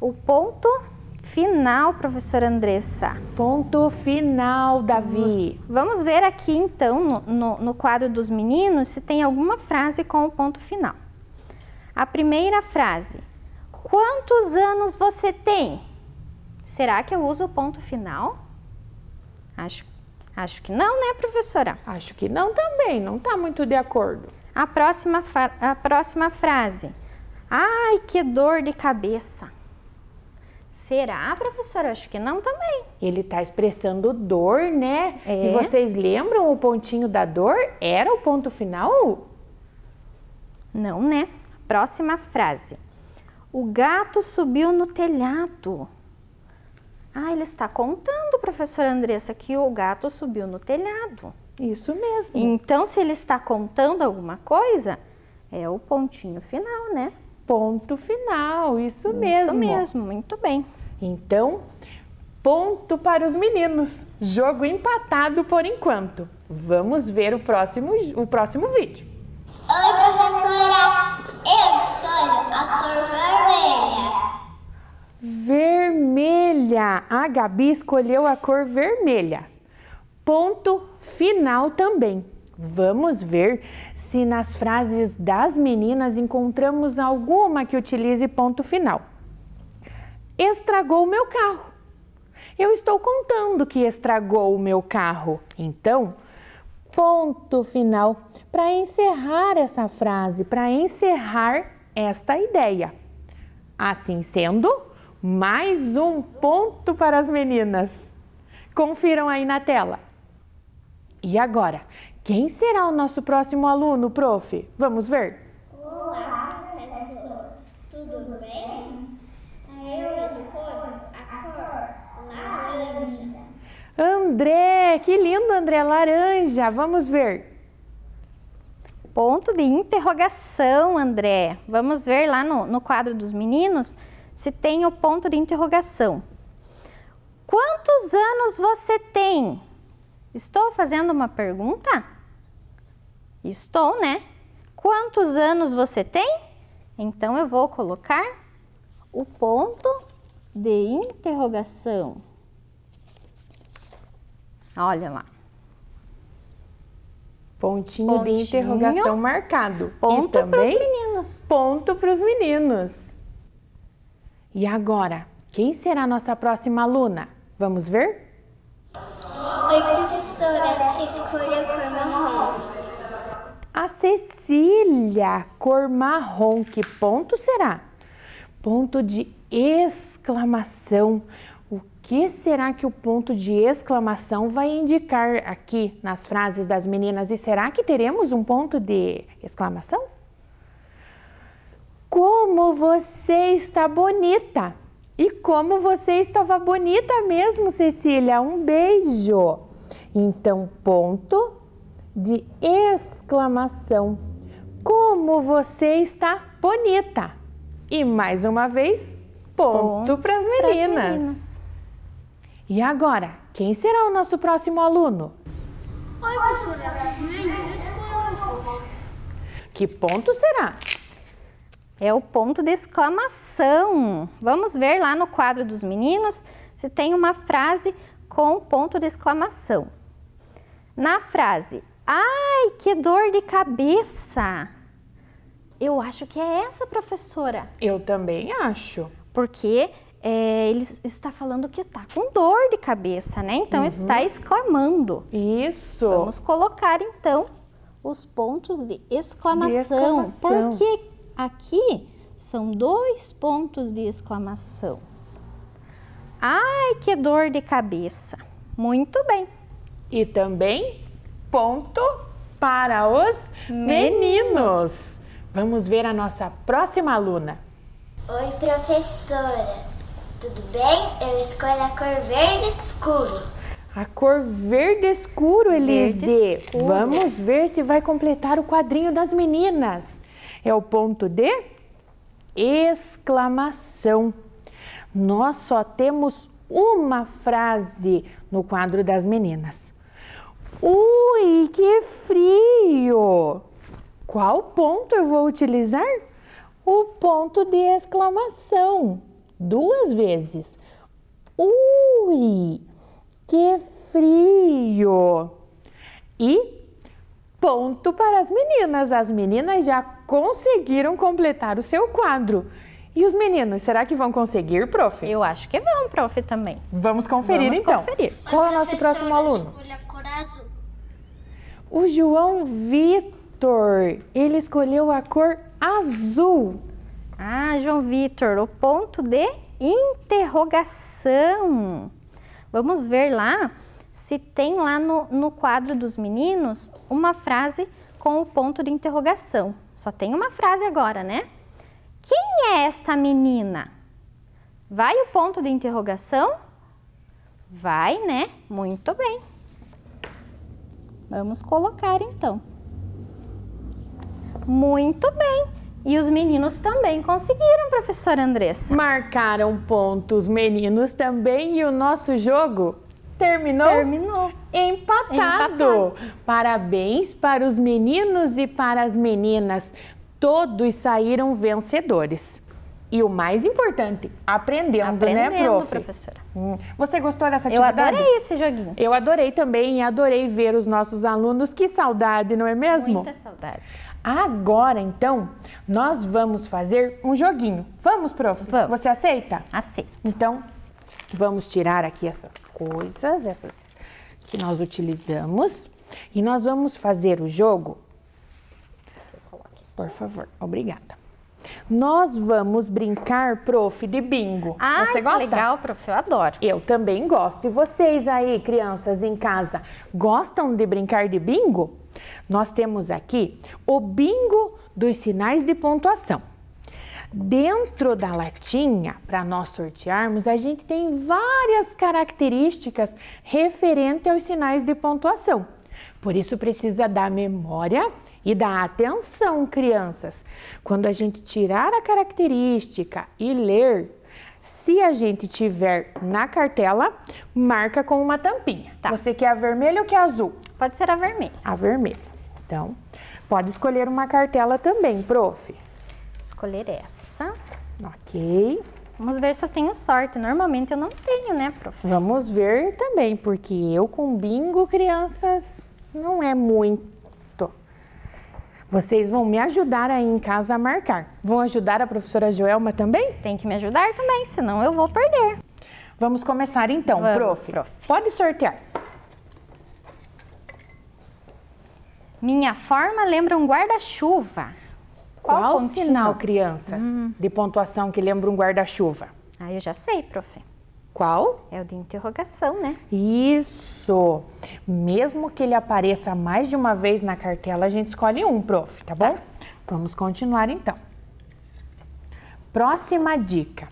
O ponto final, professora Andressa. Ponto final, Davi. Vamos ver aqui então no quadro dos meninos se tem alguma frase com o ponto final. A primeira frase: quantos anos você tem? Será que eu uso o ponto final? Acho que não, né, professora? Acho que não também, não está muito de acordo. A próxima frase: ai, que dor de cabeça. Será, professora? Acho que não também. Ele está expressando dor, né? É. E vocês lembram o pontinho da dor? Era o ponto final? Não, né? Próxima frase: o gato subiu no telhado. Ah, ele está contando, professora Andressa, que o gato subiu no telhado. Isso mesmo. Então, se ele está contando alguma coisa, é o pontinho final, né? Ponto final, isso mesmo. Isso mesmo, muito bem. Então, ponto para os meninos. Jogo empatado por enquanto. Vamos ver o próximo vídeo. Oi, professora, eu escolho a cor vermelha. Vermelha. A Gabi escolheu a cor vermelha. Ponto final também. Vamos ver se nas frases das meninas encontramos alguma que utilize ponto final. Estragou o meu carro. Eu estou contando que estragou o meu carro. Então, ponto final para encerrar essa frase, para encerrar esta ideia. Assim sendo, mais um ponto para as meninas. Confiram aí na tela. E agora, quem será o nosso próximo aluno, prof? Vamos ver? Olá, professor. Tudo bem? Eu escolho a cor laranja. André, que lindo, André, laranja. Vamos ver. Ponto de interrogação, André. Vamos ver lá no quadro dos meninos se tem o ponto de interrogação. Quantos anos você tem? Estou fazendo uma pergunta? Estou, né? Quantos anos você tem? Então eu vou colocar o ponto de interrogação. Olha lá. Pontinho de interrogação marcado. Ponto e também para os meninos. Ponto para os meninos. E agora, quem será a nossa próxima aluna? Vamos ver? Oi, professora. Escolha a cor marrom. A Cecília, cor marrom. Que ponto será? Ponto de exclamação. O que será que o ponto de exclamação vai indicar aqui nas frases das meninas? E será que teremos um ponto de exclamação? Como você está bonita! E como você estava bonita mesmo, Cecília! Um beijo! Então, ponto de exclamação. Como você está bonita! E mais uma vez, ponto para as meninas. E agora, quem será o nosso próximo aluno? Oi, professora. Tudo bem? Eu escolho roxo. Que ponto será? É o ponto de exclamação. Vamos ver lá no quadro dos meninos se tem uma frase com ponto de exclamação. Na frase, ai, que dor de cabeça. Eu acho que é essa, professora. Eu também acho. Porque ele está falando que está com dor de cabeça, né? Então, está exclamando. Isso. Vamos colocar, então, os pontos de exclamação. Porque aqui são 2 pontos de exclamação. Ai, que dor de cabeça. Muito bem. E também ponto para os meninos. Vamos ver a nossa próxima aluna. Oi, professora. Tudo bem? Eu escolho a cor verde escuro. A cor verde escuro, Elise. Verde escuro. Vamos ver se vai completar o quadrinho das meninas. É o ponto de exclamação. Nós só temos uma frase no quadro das meninas. Ui, que frio! Qual ponto eu vou utilizar? O ponto de exclamação. 2 vezes. Ui, que frio! E ponto para as meninas. As meninas já conseguiram completar o seu quadro. E os meninos, será que vão conseguir, prof? Eu acho que vão, prof, também. Vamos conferir, então. Qual é o nosso próximo aluno? Escolha a cor azul. O João Vitor, ele escolheu a cor azul. Ah, João Vitor, o ponto de interrogação. Vamos ver lá se tem lá no quadro dos meninos uma frase com o ponto de interrogação. Só tem uma frase agora, né? Quem é esta menina? Vai o ponto de interrogação? Vai, né? Muito bem. Vamos colocar então. Muito bem. E os meninos também conseguiram, professora Andressa. Marcaram pontos meninos também e o nosso jogo terminou? Terminou. Empatado. Parabéns para os meninos e para as meninas. Todos saíram vencedores. E o mais importante, aprendendo, né, prof? Professora. Você gostou dessa Eu atividade? adorei esse joguinho. Eu adorei também e adorei ver os nossos alunos. Que saudade, não é mesmo? Muita saudade. Agora, então, nós vamos fazer um joguinho. Vamos, prof? Vamos. Você aceita? Aceito. Então, vamos tirar aqui essas coisas, essas que nós utilizamos. E nós vamos fazer o jogo. Por favor, obrigada. Nós vamos brincar, prof, de bingo. Ah, Você gosta? legal, prof, eu adoro. Eu também gosto. E vocês aí, crianças em casa, gostam de brincar de bingo? Nós temos aqui o bingo dos sinais de pontuação. Dentro da latinha, para nós sortearmos, a gente tem várias características referentes aos sinais de pontuação. Por isso precisa da memória e da atenção, crianças. Quando a gente tirar a característica e ler, se a gente tiver na cartela, marca com uma tampinha. Tá. Você quer a vermelha ou quer a azul? Pode ser a vermelha. A vermelha. Então, pode escolher uma cartela também, prof. Escolher essa. Ok. Vamos ver se eu tenho sorte. Normalmente eu não tenho, né, prof? Vamos ver também, porque eu com bingo, crianças, não é muito. Vocês vão me ajudar aí em casa a marcar. Vão ajudar a professora Joelma também? Tem que me ajudar também, senão eu vou perder. Vamos começar então, Vamos, prof. Pode sortear. Minha forma lembra um guarda-chuva. Qual pontinho? sinal, crianças, de pontuação que lembra um guarda-chuva? Ah, eu já sei, prof. Qual? É o de interrogação, né? Isso! Mesmo que ele apareça mais de uma vez na cartela, a gente escolhe um, prof, tá bom? Vamos continuar então. Próxima dica.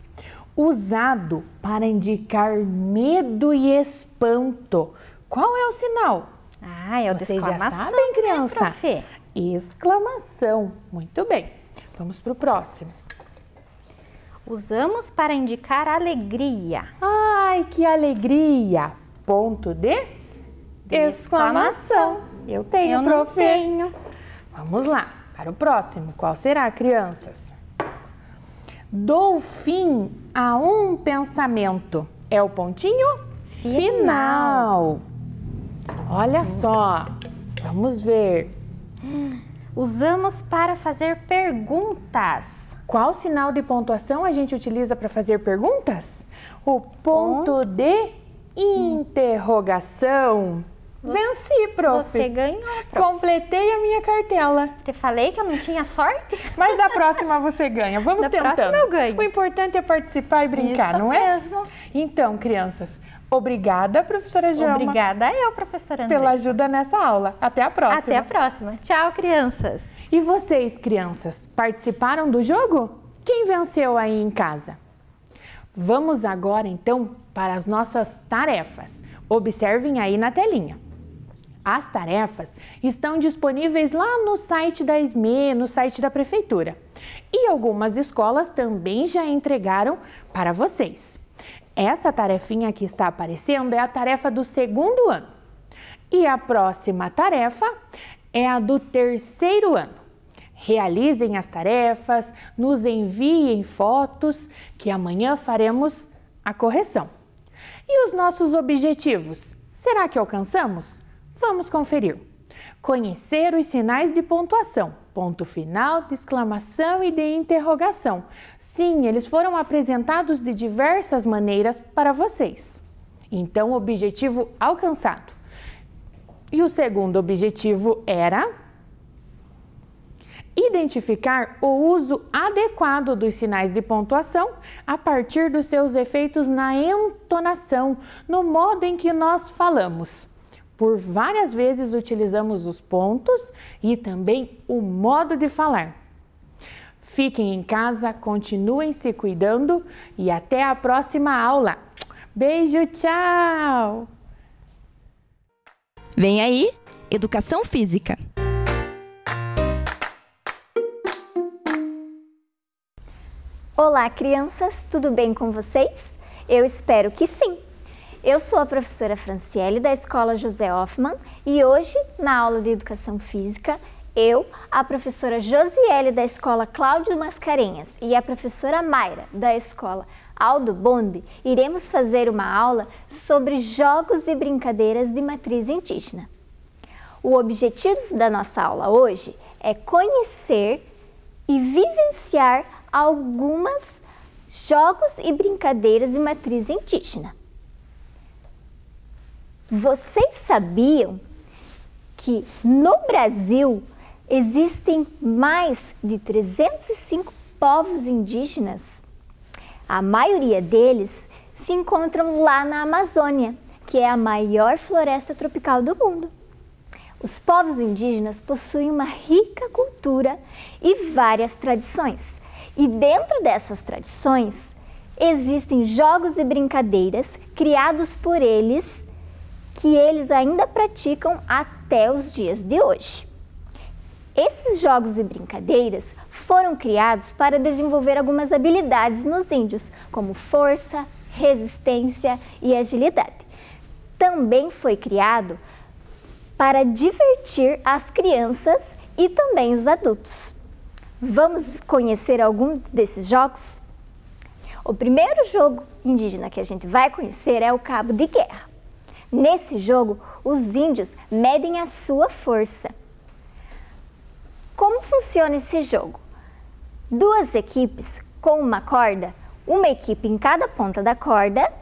Usado para indicar medo e espanto. Qual é o sinal? Ah, é o de Vocês já exclamação, sabem, criança? né, prof? Exclamação. Muito bem. Vamos para o próximo. Usamos para indicar alegria. Ai, que alegria! Ponto de exclamação. Eu tenho, Eu não prof. tenho. Vamos lá, para o próximo. Qual será, crianças? Dou fim a um pensamento. É o pontinho final. Olha só. Vamos ver. Usamos para fazer perguntas. Qual sinal de pontuação a gente utiliza para fazer perguntas? O ponto de interrogação. Venci, prof. Você ganhou, prof. Completei a minha cartela. Te falei que eu não tinha sorte? Mas da próxima você ganha. Vamos Da tentando. próxima eu ganho. O importante é participar e brincar, Isso não é? mesmo. Então, crianças, obrigada, professora Joelma, Obrigada eu, professora André. pela ajuda nessa aula. Até a próxima. Até a próxima. Tchau, crianças. E vocês, crianças, participaram do jogo? Quem venceu aí em casa? Vamos agora, então, para as nossas tarefas. Observem aí na telinha. As tarefas estão disponíveis lá no site da SME, no site da Prefeitura. E algumas escolas também já entregaram para vocês. Essa tarefinha que está aparecendo é a tarefa do 2º ano. E a próxima tarefa é a do 3º ano. Realizem as tarefas, nos enviem fotos, que amanhã faremos a correção. E os nossos objetivos? Será que alcançamos? Vamos conferir. Conhecer os sinais de pontuação, ponto final, de exclamação e de interrogação. Sim, eles foram apresentados de diversas maneiras para vocês. Então, objetivo alcançado. E o segundo objetivo era identificar o uso adequado dos sinais de pontuação a partir dos seus efeitos na entonação, no modo em que nós falamos. Por várias vezes utilizamos os pontos e também o modo de falar. Fiquem em casa, continuem se cuidando e até a próxima aula. Beijo, tchau! Vem aí, Educação Física. Olá, crianças, tudo bem com vocês? Eu espero que sim! Eu sou a professora Franciele da Escola José Hoffmann e hoje, na aula de Educação Física, eu, a professora Josiele da Escola Cláudio Mascarenhas e a professora Mayra da Escola Aldo Bonde, iremos fazer uma aula sobre jogos e brincadeiras de matriz indígena. O objetivo da nossa aula hoje é conhecer e vivenciar alguns jogos e brincadeiras de matriz indígena. Vocês sabiam que no Brasil existem mais de 305 povos indígenas, a maioria deles se encontram lá na Amazônia, que é a maior floresta tropical do mundo. Os povos indígenas possuem uma rica cultura e várias tradições. E dentro dessas tradições, existem jogos e brincadeiras criados por eles, que eles ainda praticam até os dias de hoje. Esses jogos e brincadeiras foram criados para desenvolver algumas habilidades nos índios, como força, resistência e agilidade. Também foi criado para divertir as crianças e também os adultos. Vamos conhecer alguns desses jogos? O primeiro jogo indígena que a gente vai conhecer é o cabo de guerra. Nesse jogo, os índios medem a sua força. Como funciona esse jogo? Duas equipes com uma corda, uma equipe em cada ponta da corda,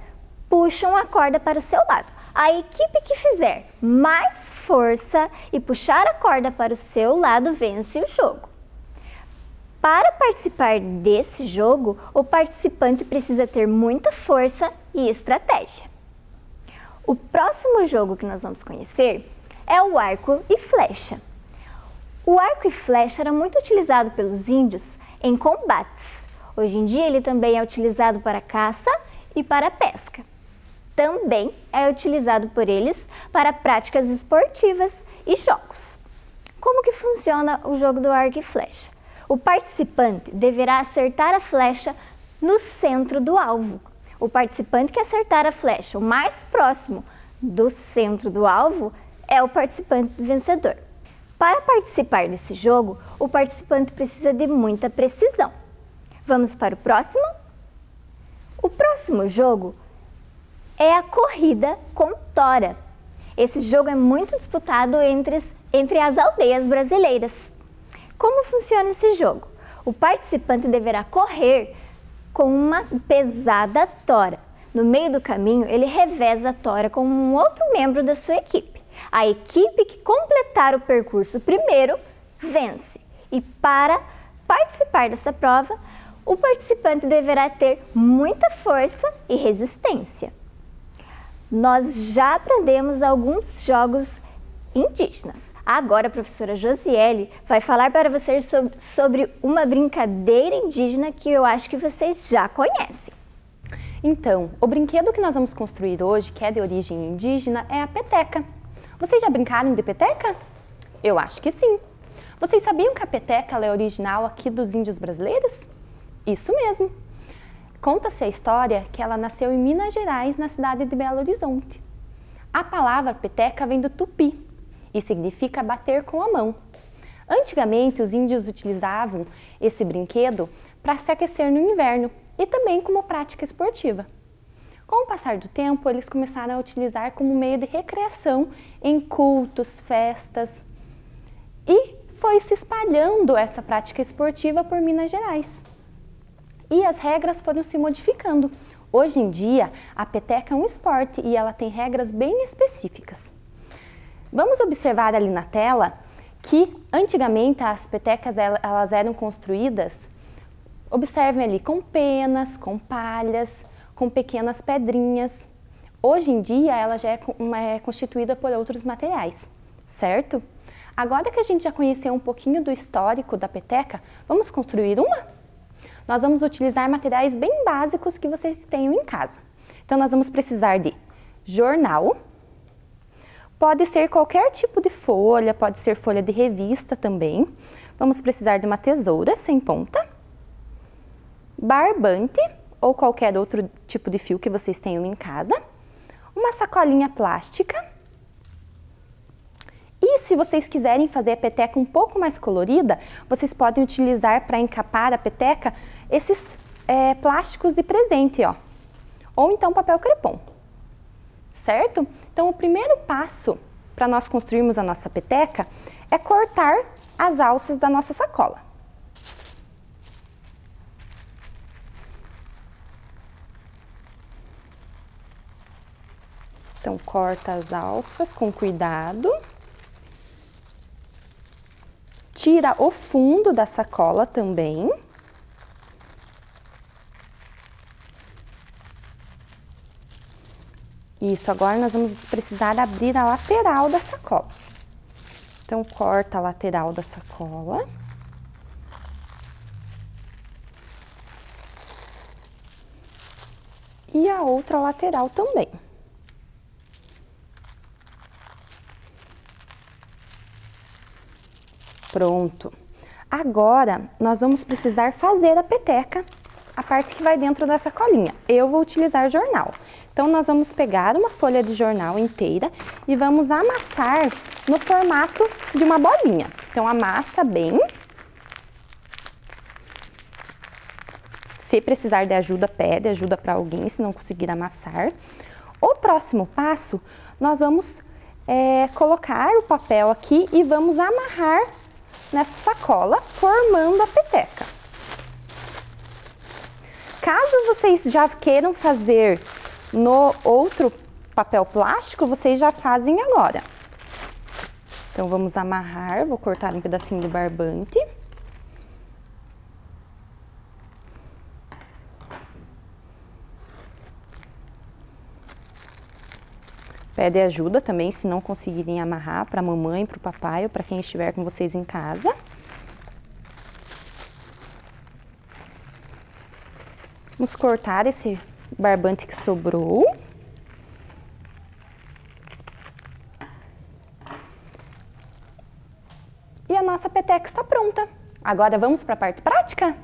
puxam a corda para o seu lado. A equipe que fizer mais força e puxar a corda para o seu lado vence o jogo. Para participar desse jogo, o participante precisa ter muita força e estratégia. O próximo jogo que nós vamos conhecer é o arco e flecha. O arco e flecha era muito utilizado pelos índios em combates. Hoje em dia ele também é utilizado para caça e para pesca. Também é utilizado por eles para práticas esportivas e jogos. Como que funciona o jogo do arco e flecha? O participante deverá acertar a flecha no centro do alvo. O participante que acertar a flecha o mais próximo do centro do alvo é o participante vencedor. Para participar desse jogo, o participante precisa de muita precisão. Vamos para o próximo? O próximo jogo é a corrida com tora. Esse jogo é muito disputado entre as aldeias brasileiras. Como funciona esse jogo? O participante deverá correr com uma pesada tora. No meio do caminho, ele reveza a tora com um outro membro da sua equipe. A equipe que completar o percurso primeiro vence. E para participar dessa prova, o participante deverá ter muita força e resistência. Nós já aprendemos alguns jogos indígenas. Agora a professora Josiele vai falar para vocês sobre uma brincadeira indígena que eu acho que vocês já conhecem. Então, o brinquedo que nós vamos construir hoje, que é de origem indígena, é a peteca. Vocês já brincaram de peteca? Eu acho que sim. Vocês sabiam que a peteca ela é original aqui dos índios brasileiros? Isso mesmo. Conta-se a história que ela nasceu em Minas Gerais, na cidade de Belo Horizonte. A palavra peteca vem do tupi e significa bater com a mão. Antigamente, os índios utilizavam esse brinquedo para se aquecer no inverno e também como prática esportiva. Com o passar do tempo, eles começaram a utilizar como meio de recreação em cultos, festas e foi se espalhando essa prática esportiva por Minas Gerais. E as regras foram se modificando. Hoje em dia, a peteca é um esporte e ela tem regras bem específicas. Vamos observar ali na tela que antigamente as petecas elas eram construídas, observem ali, com penas, com palhas, com pequenas pedrinhas. Hoje em dia ela já é constituída por outros materiais, certo? Agora que a gente já conheceu um pouquinho do histórico da peteca, vamos construir uma? Nós vamos utilizar materiais bem básicos que vocês tenham em casa. Então nós vamos precisar de jornal, pode ser qualquer tipo de folha, pode ser folha de revista também. Vamos precisar de uma tesoura sem ponta, barbante ou qualquer outro tipo de fio que vocês tenham em casa, uma sacolinha plástica. E se vocês quiserem fazer a peteca um pouco mais colorida, vocês podem utilizar para encapar a peteca esses plásticos de presente, ó. Ou então papel crepom, certo? Então o primeiro passo para nós construirmos a nossa peteca é cortar as alças da nossa sacola. Então corta as alças com cuidado. Tira o fundo da sacola também. Isso, agora nós vamos precisar abrir a lateral da sacola. Então, corta a lateral da sacola. E a outra lateral também. Pronto. Agora, nós vamos precisar fazer a peteca, a parte que vai dentro da sacolinha. Eu vou utilizar jornal. Então, nós vamos pegar uma folha de jornal inteira e vamos amassar no formato de uma bolinha. Então, amassa bem. Se precisar de ajuda, pede ajuda para alguém, se não conseguir amassar. O próximo passo, nós vamos colocar o papel aqui e vamos amarrar nessa sacola, formando a peteca. Caso vocês já queiram fazer no outro papel plástico, vocês já fazem agora. Então, vamos amarrar, vou cortar um pedacinho de barbante. Pede ajuda também, se não conseguirem amarrar, para a mamãe, para o papai ou para quem estiver com vocês em casa. Vamos cortar esse barbante que sobrou. E a nossa peteca está pronta. Agora vamos para a parte prática?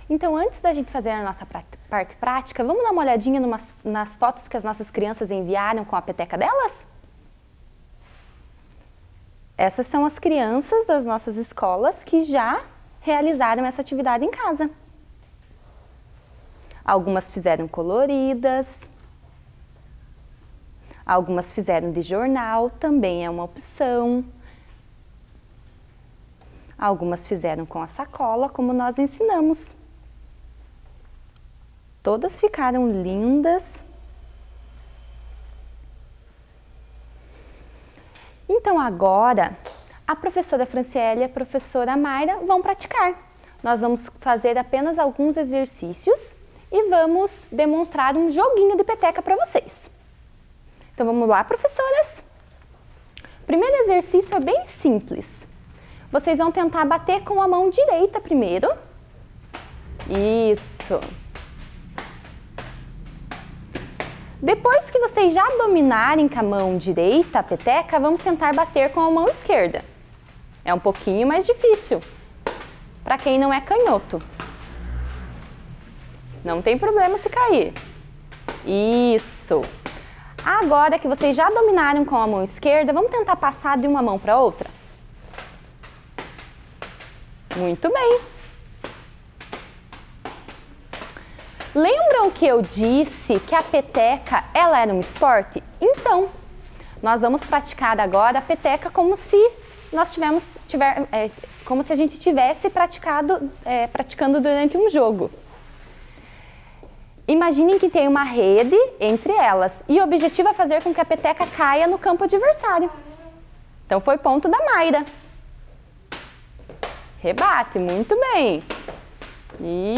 Então, antes da gente fazer a nossa parte prática, vamos dar uma olhadinha nas fotos que as nossas crianças enviaram com a peteca delas? Essas são as crianças das nossas escolas que já realizaram essa atividade em casa. Algumas fizeram coloridas, algumas fizeram de jornal, também é uma opção. Algumas fizeram com a sacola, como nós ensinamos. Todas ficaram lindas. Então agora, a professora Franciele e a professora Mayra vão praticar. Nós vamos fazer apenas alguns exercícios e vamos demonstrar um joguinho de peteca para vocês. Então vamos lá, professoras? O primeiro exercício é bem simples. Vocês vão tentar bater com a mão direita primeiro. Isso. Depois que vocês já dominarem com a mão direita a peteca, vamos tentar bater com a mão esquerda. É um pouquinho mais difícil para quem não é canhoto. Não tem problema se cair. Isso. Agora que vocês já dominaram com a mão esquerda, vamos tentar passar de uma mão para outra? Muito bem. Lembram que eu disse que a peteca ela era um esporte? Então, nós vamos praticar agora a peteca como se nós como se a gente tivesse praticando durante um jogo. Imaginem que tem uma rede entre elas e o objetivo é fazer com que a peteca caia no campo adversário. Então foi ponto da Mayra. Rebate, muito bem.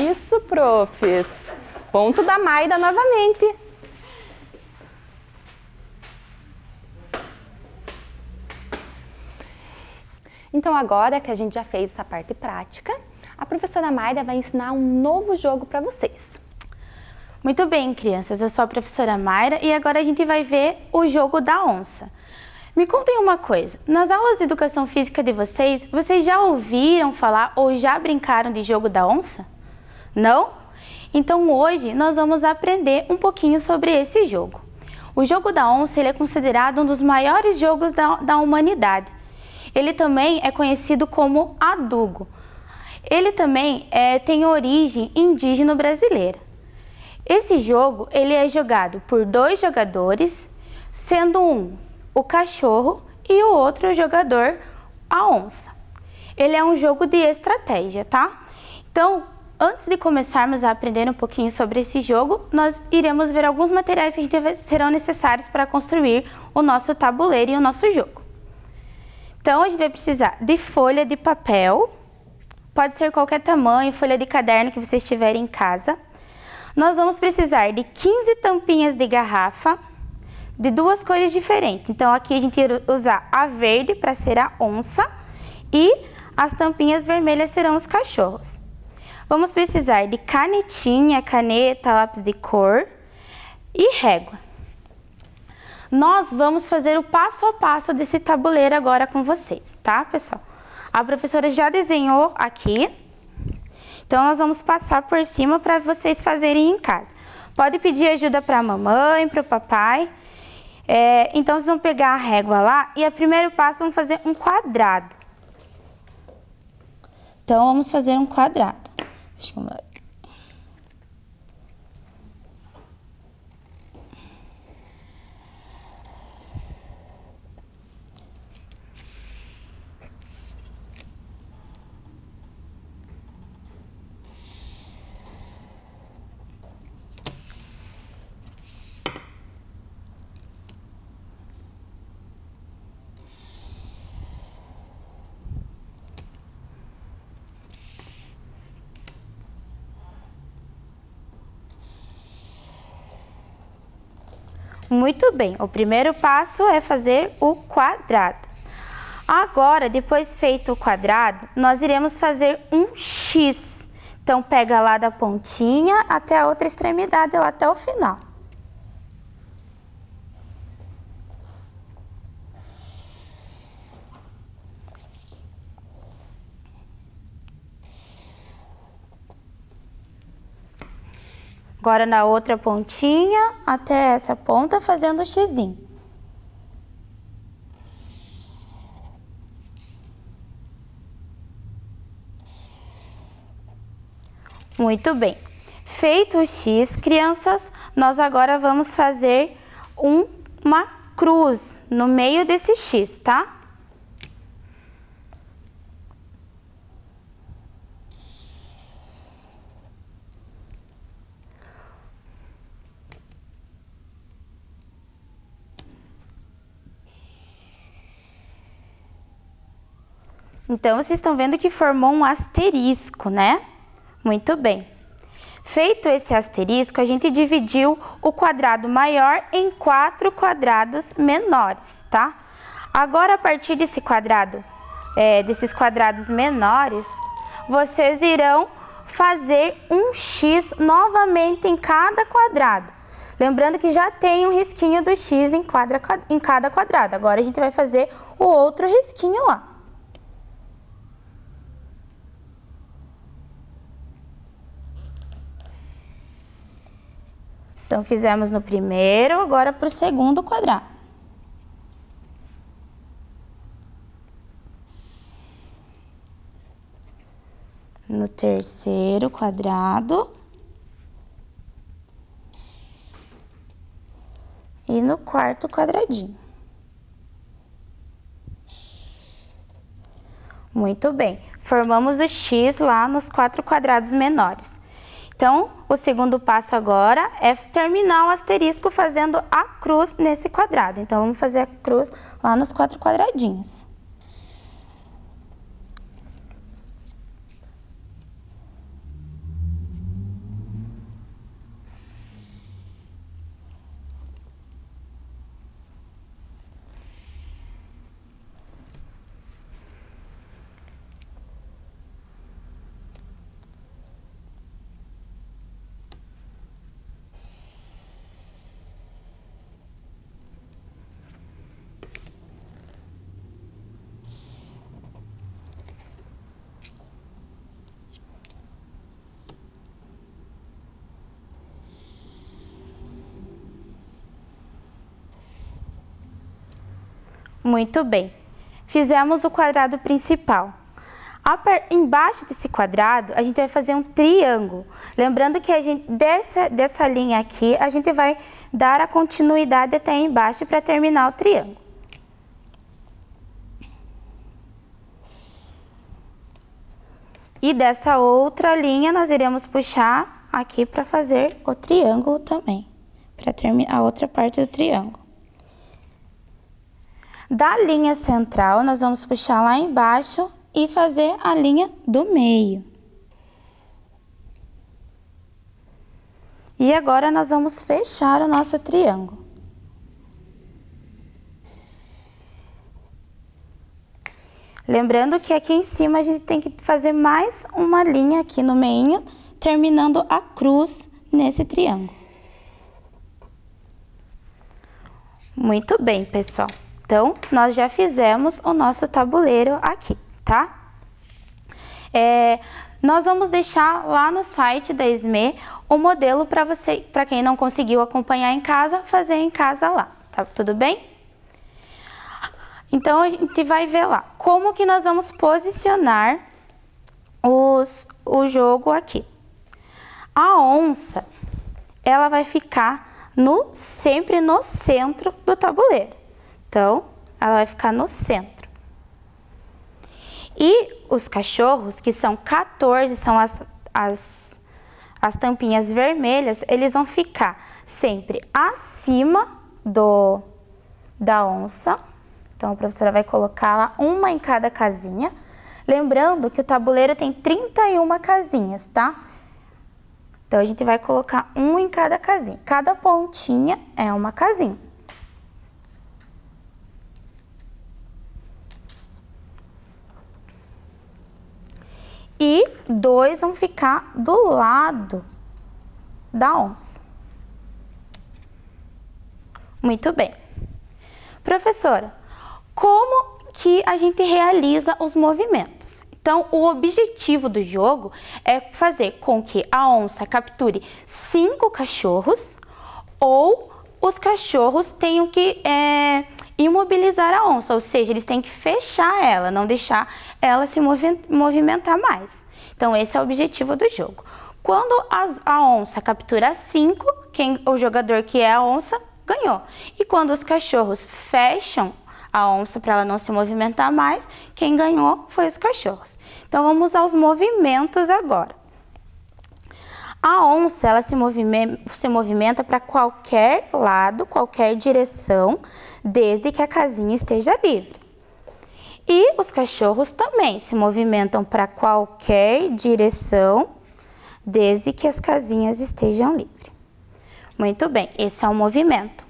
Isso, profs. Ponto da Mayra novamente. Então agora que a gente já fez essa parte prática, a professora Mayra vai ensinar um novo jogo para vocês. Muito bem, crianças, eu sou a professora Mayra e agora a gente vai ver o jogo da onça. Me contem uma coisa, nas aulas de educação física de vocês já ouviram falar ou já brincaram de jogo da onça? Não? Então hoje nós vamos aprender um pouquinho sobre esse jogo. O jogo da onça ele é considerado um dos maiores jogos da humanidade. Ele também é conhecido como adugo. Ele também tem origem indígena brasileira. Esse jogo ele é jogado por 2 jogadores, sendo um o cachorro e o outro jogador a onça. Ele é um jogo de estratégia, tá? Então, antes de começarmos a aprender um pouquinho sobre esse jogo, nós iremos ver alguns materiais que serão necessários para construir o nosso tabuleiro e o nosso jogo. Então, a gente vai precisar de folha de papel, pode ser qualquer tamanho, folha de caderno que vocês tiverem em casa. Nós vamos precisar de 15 tampinhas de garrafa, de duas cores diferentes. Então, aqui a gente vai usar a verde para ser a onça e as tampinhas vermelhas serão os cachorros. Vamos precisar de canetinha, caneta, lápis de cor e régua. Nós vamos fazer o passo a passo desse tabuleiro agora com vocês, tá, pessoal? A professora já desenhou aqui, então nós vamos passar por cima para vocês fazerem em casa. Pode pedir ajuda para a mamãe, para o papai. Então vocês vão pegar a régua lá e o primeiro passo vamos fazer um quadrado. Então vamos fazer um quadrado. Deixa eu ver. Muito bem, o primeiro passo é fazer o quadrado. Agora, depois feito o quadrado, nós iremos fazer um X. Então, pega lá da pontinha até a outra extremidade, lá até o final. Agora na outra pontinha, até essa ponta, fazendo o xizinho. Muito bem. Feito o X, crianças, nós agora vamos fazer uma cruz no meio desse X, tá? Então, vocês estão vendo que formou um asterisco, né? Muito bem. Feito esse asterisco, a gente dividiu o quadrado maior em 4 quadrados menores, tá? Agora, a partir desse quadrado, desses quadrados menores, vocês irão fazer um X novamente em cada quadrado. Lembrando que já tem um risquinho do X em cada quadrado. Agora, a gente vai fazer o outro risquinho lá. Então, fizemos no primeiro, agora para o segundo quadrado. No terceiro quadrado. E no quarto quadradinho. Muito bem. Formamos o X lá nos 4 quadrados menores. Então, o segundo passo agora é terminar o asterisco fazendo a cruz nesse quadrado. Então, vamos fazer a cruz lá nos 4 quadradinhos. Muito bem. Fizemos o quadrado principal. Embaixo desse quadrado, a gente vai fazer um triângulo. Lembrando que dessa linha aqui, a gente vai dar a continuidade até embaixo para terminar o triângulo. E dessa outra linha, nós iremos puxar aqui para fazer o triângulo também. Para terminar a outra parte do triângulo. Da linha central, nós vamos puxar lá embaixo e fazer a linha do meio. E agora nós vamos fechar o nosso triângulo. Lembrando que aqui em cima a gente tem que fazer mais uma linha aqui no meio, terminando a cruz nesse triângulo. Muito bem, pessoal. Então, nós já fizemos o nosso tabuleiro aqui, tá? Nós vamos deixar lá no site da SME o modelo para quem não conseguiu acompanhar em casa, fazer em casa lá, tá tudo bem? Então, a gente vai ver lá como que nós vamos posicionar o jogo aqui. A onça, ela vai ficar sempre no centro do tabuleiro. Então, ela vai ficar no centro. E os cachorros, que são 14, são as tampinhas vermelhas, eles vão ficar sempre acima da onça. Então, a professora vai colocar lá uma em cada casinha. Lembrando que o tabuleiro tem 31 casinhas, tá? Então, a gente vai colocar um em cada casinha. Cada pontinha é uma casinha. E 2 vão ficar do lado da onça. Muito bem. Professora, como que a gente realiza os movimentos? Então, o objetivo do jogo é fazer com que a onça capture 5 cachorros ou os cachorros tenham que imobilizar a onça, ou seja, eles têm que fechar ela, não deixar ela se movimentar mais. Então, esse é o objetivo do jogo. Quando a onça captura 5, o jogador que é a onça ganhou. E quando os cachorros fecham a onça para ela não se movimentar mais, quem ganhou foi os cachorros. Então, vamos aos movimentos agora. A onça, ela se movimenta para qualquer lado, qualquer direção, desde que a casinha esteja livre. E os cachorros também se movimentam para qualquer direção, desde que as casinhas estejam livres. Muito bem, esse é o movimento.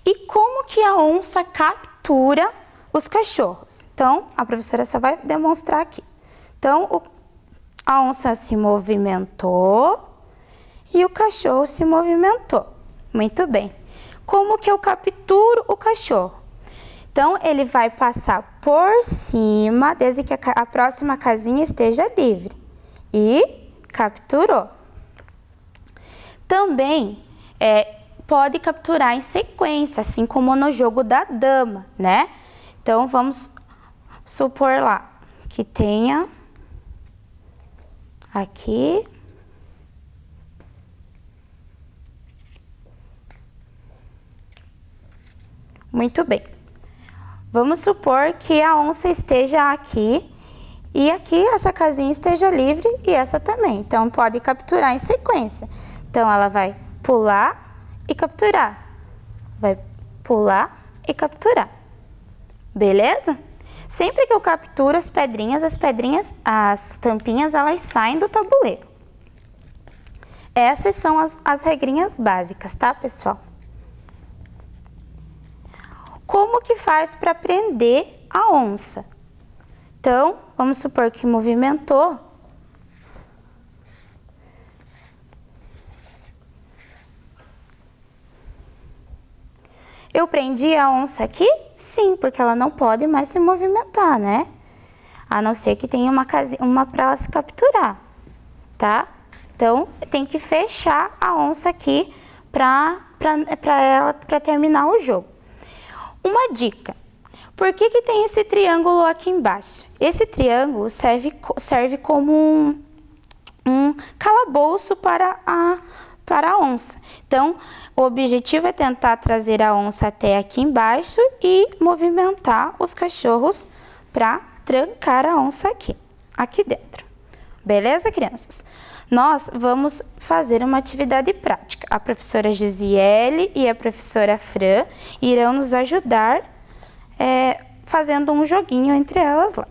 E como que a onça captura os cachorros? Então, a professora só vai demonstrar aqui. Então, a onça se movimentou e o cachorro se movimentou. Muito bem. Como que eu capturo o cachorro? Então, ele vai passar por cima, desde que a próxima casinha esteja livre. E capturou. Também pode capturar em sequência, assim como no jogo da dama, né? Então, vamos supor lá que tenha aqui muito bem. Vamos supor que a onça esteja aqui e aqui essa casinha esteja livre e essa também. Então, pode capturar em sequência. Então, ela vai pular e capturar. Vai pular e capturar. Beleza? Sempre que eu capturo as tampinhas, elas saem do tabuleiro. Essas são as regrinhas básicas, tá, pessoal? Como que faz para prender a onça? Então, vamos supor que movimentou. Eu prendi a onça aqui? Sim, porque ela não pode mais se movimentar, né? A não ser que tenha uma para ela se capturar, tá? Então, tem que fechar a onça aqui para terminar o jogo. Uma dica. Por que tem esse triângulo aqui embaixo? Esse triângulo serve como um calabouço para a onça. Então, o objetivo é tentar trazer a onça até aqui embaixo e movimentar os cachorros para trancar a onça aqui dentro. Beleza, crianças? Nós vamos fazer uma atividade prática. A professora Gisiele e a professora Fran irão nos ajudar fazendo um joguinho entre elas lá.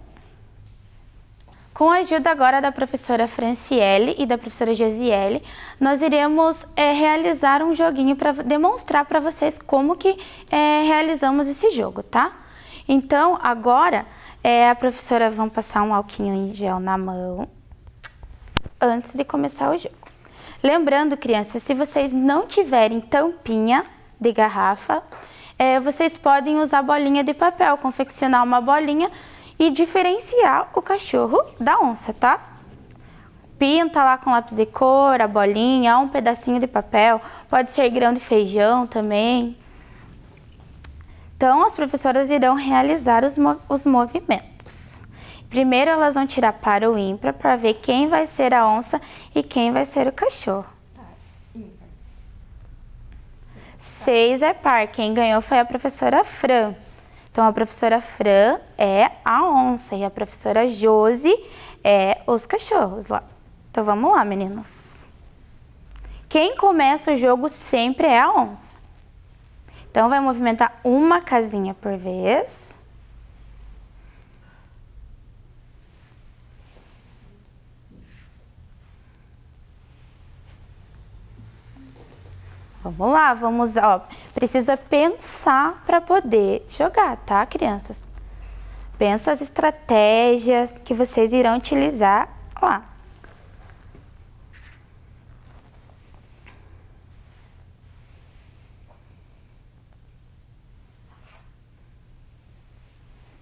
Com a ajuda agora da professora Franciele e da professora Gisiele, nós iremos realizar um joguinho para demonstrar para vocês como que realizamos esse jogo, tá? Então, agora, a professora vai passar um álcool em gel na mão antes de começar o jogo. Lembrando, crianças, se vocês não tiverem tampinha de garrafa, vocês podem usar bolinha de papel, confeccionar uma bolinha e diferenciar o cachorro da onça, tá? Pinta lá com lápis de cor, a bolinha, um pedacinho de papel, pode ser grão de feijão também. Então, as professoras irão realizar os movimentos. Primeiro, elas vão tirar par ou ímpar para ver quem vai ser a onça e quem vai ser o cachorro. 6 é par, quem ganhou foi a professora Fran. Então, a professora Fran é a onça e a professora Josi é os cachorros lá. Então, vamos lá, meninos. Quem começa o jogo sempre é a onça. Então, vai movimentar uma casinha por vez. Vamos lá, precisa pensar para poder jogar, tá, crianças? Pensa as estratégias que vocês irão utilizar lá.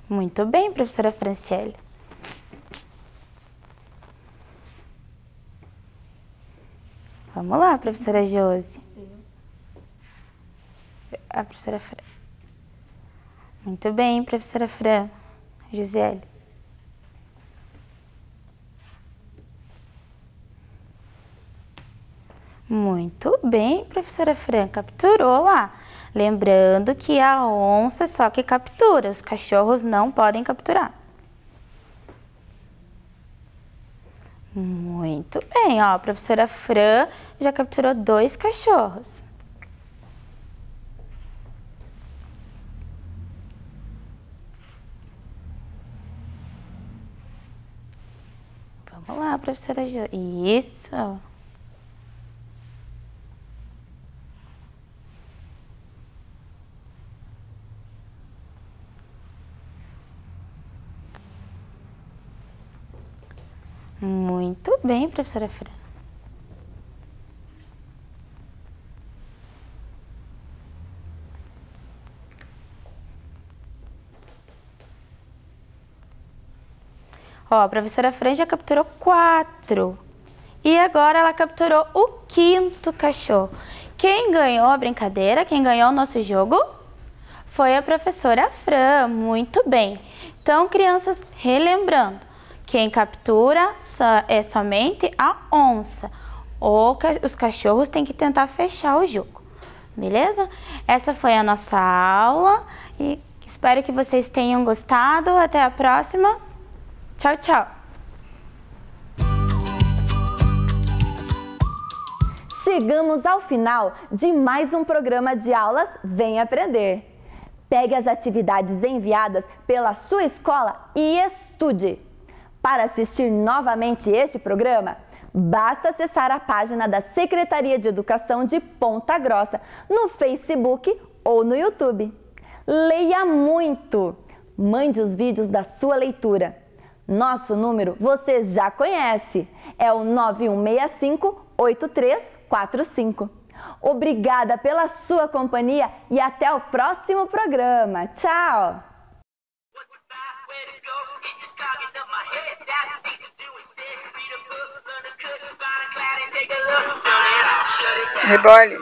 Muito bem, professora Franciele. Vamos lá, professora Josi. A professora Fran. Muito bem, professora Fran. Gisele. Muito bem, professora Fran. Capturou lá. Lembrando que a onça é só que captura, os cachorros não podem capturar. Muito bem, ó, a professora Fran já capturou 2 cachorros. Vamos lá, professora Jo. Isso. Muito bem, professora Fran. Ó, a professora Fran já capturou 4. E agora ela capturou o 5º cachorro. Quem ganhou a brincadeira, quem ganhou o nosso jogo, foi a professora Fran. Muito bem. Então, crianças, relembrando, quem captura é somente a onça. Os cachorros têm que tentar fechar o jogo. Beleza? Essa foi a nossa aula e espero que vocês tenham gostado. Até a próxima. Tchau, tchau. Chegamos ao final de mais um programa de aulas Vem Aprender. Pegue as atividades enviadas pela sua escola e estude. Para assistir novamente este programa, basta acessar a página da Secretaria de Educação de Ponta Grossa no Facebook ou no YouTube. Leia muito! Mande os vídeos da sua leitura. Nosso número você já conhece, é o 9165-8345. Obrigada pela sua companhia e até o próximo programa. Tchau! Rebole.